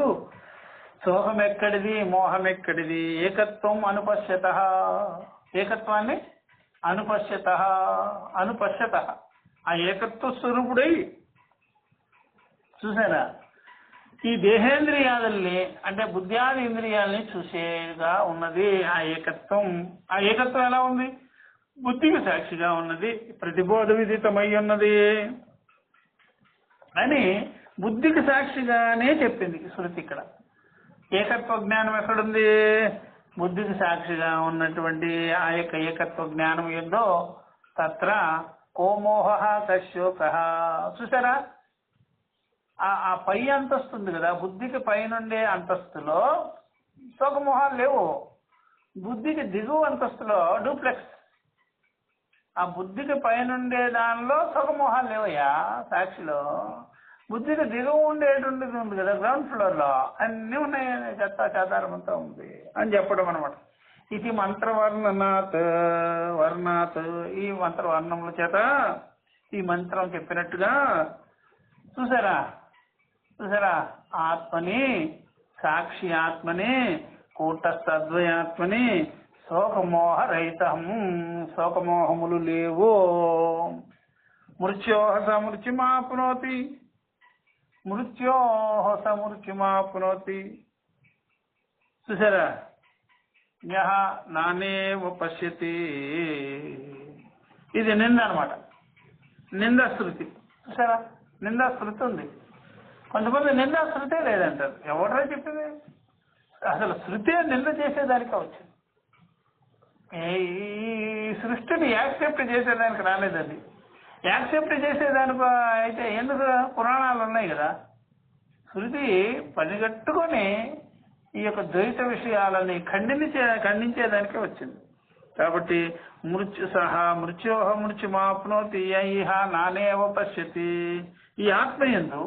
శోకం ఎక్కడిది, మోహం ఎక్కడిది? ఏకత్వం అనుపశ్యత. ఏకత్వాన్ని అనుపశ్యత, అనుపశ్యత ఆ ఏకత్వ స్వరూపుడై చూసారా ఈ దేహేంద్రియాలని అంటే బుద్ధ్యాది ఇంద్రియాలని చూసేగా ఉన్నది ఆ ఏకత్వం. ఆ ఏకత్వం ఎలా ఉంది? బుద్ధికి సాక్షిగా ఉన్నది, ప్రతిబోధ విదితమై ఉన్నది అని బుద్ధికి సాక్షిగానే చెప్పింది శృతి. ఇక్కడ ఏకత్వ జ్ఞానం ఎక్కడుంది? బుద్ధికి సాక్షిగా ఉన్నటువంటి ఆ యొక్క ఏకత్వ జ్ఞానం ఏందో తత్ర కోమోహ కశోక. చూసారా ఆ పై అంతస్తు ఉంది కదా, బుద్ధికి పైనుండే అంతస్తులో శోకమోహాలు లేవు. బుద్ధికి దిగువ అంతస్తులో డూప్లెక్స్. ఆ బుద్ధికి పైనుండే దానిలో శోకమోహాలు లేవయ్యా సాక్షిలో. బుద్ధికి దిగువ ఉండేటువంటిది ఉంది కదా గ్రౌండ్ ఫ్లోర్ లో, అన్నీ ఉన్నాయి, చెత్త చెదారం అంతా ఉంది అని చెప్పడం అనమాట. ఇది మంత్రవర్ణనాత్ వర్ణాత్. ఈ మంత్రవర్ణముల చేత ఈ మంత్రం చెప్పినట్టుగా చూసారా చూసారా ఆత్మని, సాక్షి ఆత్మని, కూటస్థద్వయాత్మని శోకమోహ రహితం, శోకమోహములు లేవు. మృత్యోహ సమృత్యుమాప్నోతి, మృత్యోహ సమృత్యుమాప్నోతి. చూసారా యహ నానేవ పశ్యతి. ఇది నింద అనమాట, నిందాశృతి. చూసారా నిందాశృతి ఉంది. కొంతమంది నిందాశృతే లేదంటారు. ఎవడో చెప్పింది? అసలు శృతే నింద చేసేదానికి వచ్చింది. ఈ సృష్టిని యాక్సెప్ట్ చేసేదానికి రాలేదండి. యాక్సెప్ట్ చేసేదానికి అయితే ఎందుకు? పురాణాలు ఉన్నాయి కదా. శృతి పనిగట్టుకొని ఈ యొక్క ద్వైత విషయాలని ఖండించేదానికే వచ్చింది. కాబట్టి మృత్యోహ మృత్యుమాప్నోతి ఇహ నానేవ పశ్యతి. ఈ ఆత్మ యందు,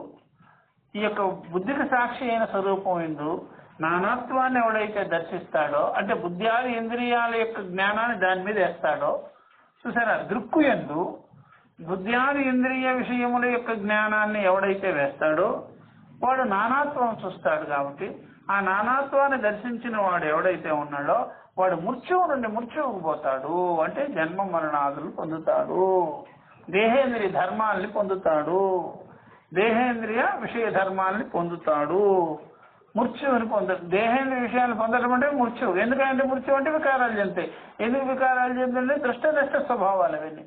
ఈ యొక్క బుద్ధికి సాక్షి అయిన స్వరూపం యందు నానాత్వాన్ని ఎవడైతే దర్శిస్తాడో, అంటే బుద్ధ్యాది ఇంద్రియాల యొక్క జ్ఞానాన్ని దాని మీద వేస్తాడో, చూసారా దృక్కు యందు బుద్ధ్యాది ఇంద్రియ విషయముల యొక్క జ్ఞానాన్ని ఎవడైతే వేస్తాడో వాడు నానాత్వం చూస్తాడు. కాబట్టి ఆ నానాత్వాన్ని దర్శించిన వాడు ఎవడైతే ఉన్నాడో వాడు మృత్యువు నుండి మృత్యువుకు పోతాడు. అంటే జన్మ మరణాదులు పొందుతాడు, దేహేంద్రియ ధర్మాల్ని పొందుతాడు, దేహేంద్రియ విషయ ధర్మాల్ని పొందుతాడు. మృత్యువుని పొందడు. దేహేంద్రియ విషయాన్ని పొందడం అంటే మృత్యువు. ఎందుకంటే మృత్యువు అంటే వికారాలు చెందుతాయి. ఎందుకు వికారాలు చెందుతుంటే దృష్ట నష్ట స్వభావాలు. అవన్నీ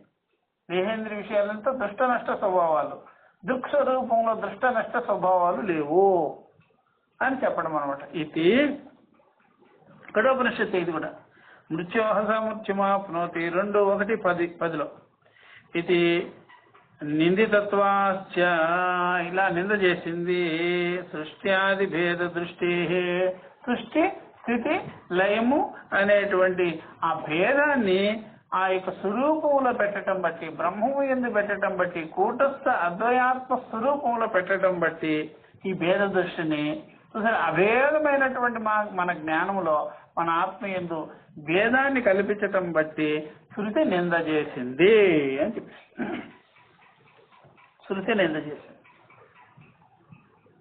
దేహేంద్రియ విషయాలంతా దృష్ట నష్ట స్వభావాలు. దృక్ స్వరూపంలో దృష్ట నష్ట స్వభావాలు లేవు అని చెప్పడం అనమాట. ఇది కఠోపనిషత్తు. ఇది కూడా మృత్యోహ సమృత్యుమాప్నోతి 2:1-10. ఇది నిందితత్వాశ్చ, ఇలా నింద చేసింది. సృష్ట్యాది భేద దృష్టి, సృష్టి స్థితి లయము అనేటువంటి ఆ భేదాన్ని ఆ యొక్క స్వరూపంలో పెట్టడం బట్టి, బ్రహ్మము యందు పెట్టడం బట్టి, కూటస్థ అద్వయాత్మ స్వరూపంలో పెట్టడం బట్టి ఈ భేద దృష్టిని చూసారు. అభేదమైనటువంటి మన జ్ఞానంలో మన ఆత్మ యందు భేదాన్ని కల్పించటం బట్టి శృతి నింద చేసింది అని చెప్పి, శృతి నింద చేసింది.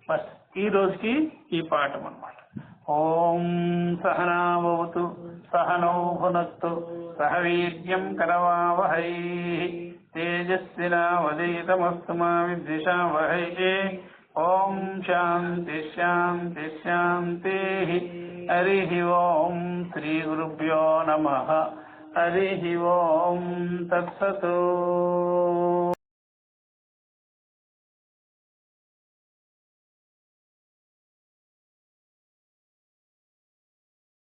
బస్ ఈ రోజుకి ఈ పాఠం అన్నమాట. ఓం సహనావతు సహనౌ భునక్తు సహ వీర్యం కరవావహై తేజస్వినావధీతమస్తు మా విద్విషావహై. ఓం శాంతి శాంతి శాంతి. హరి ఓం శ్రీ గురుభ్యో నమః. హరి ఓం తత్సత్.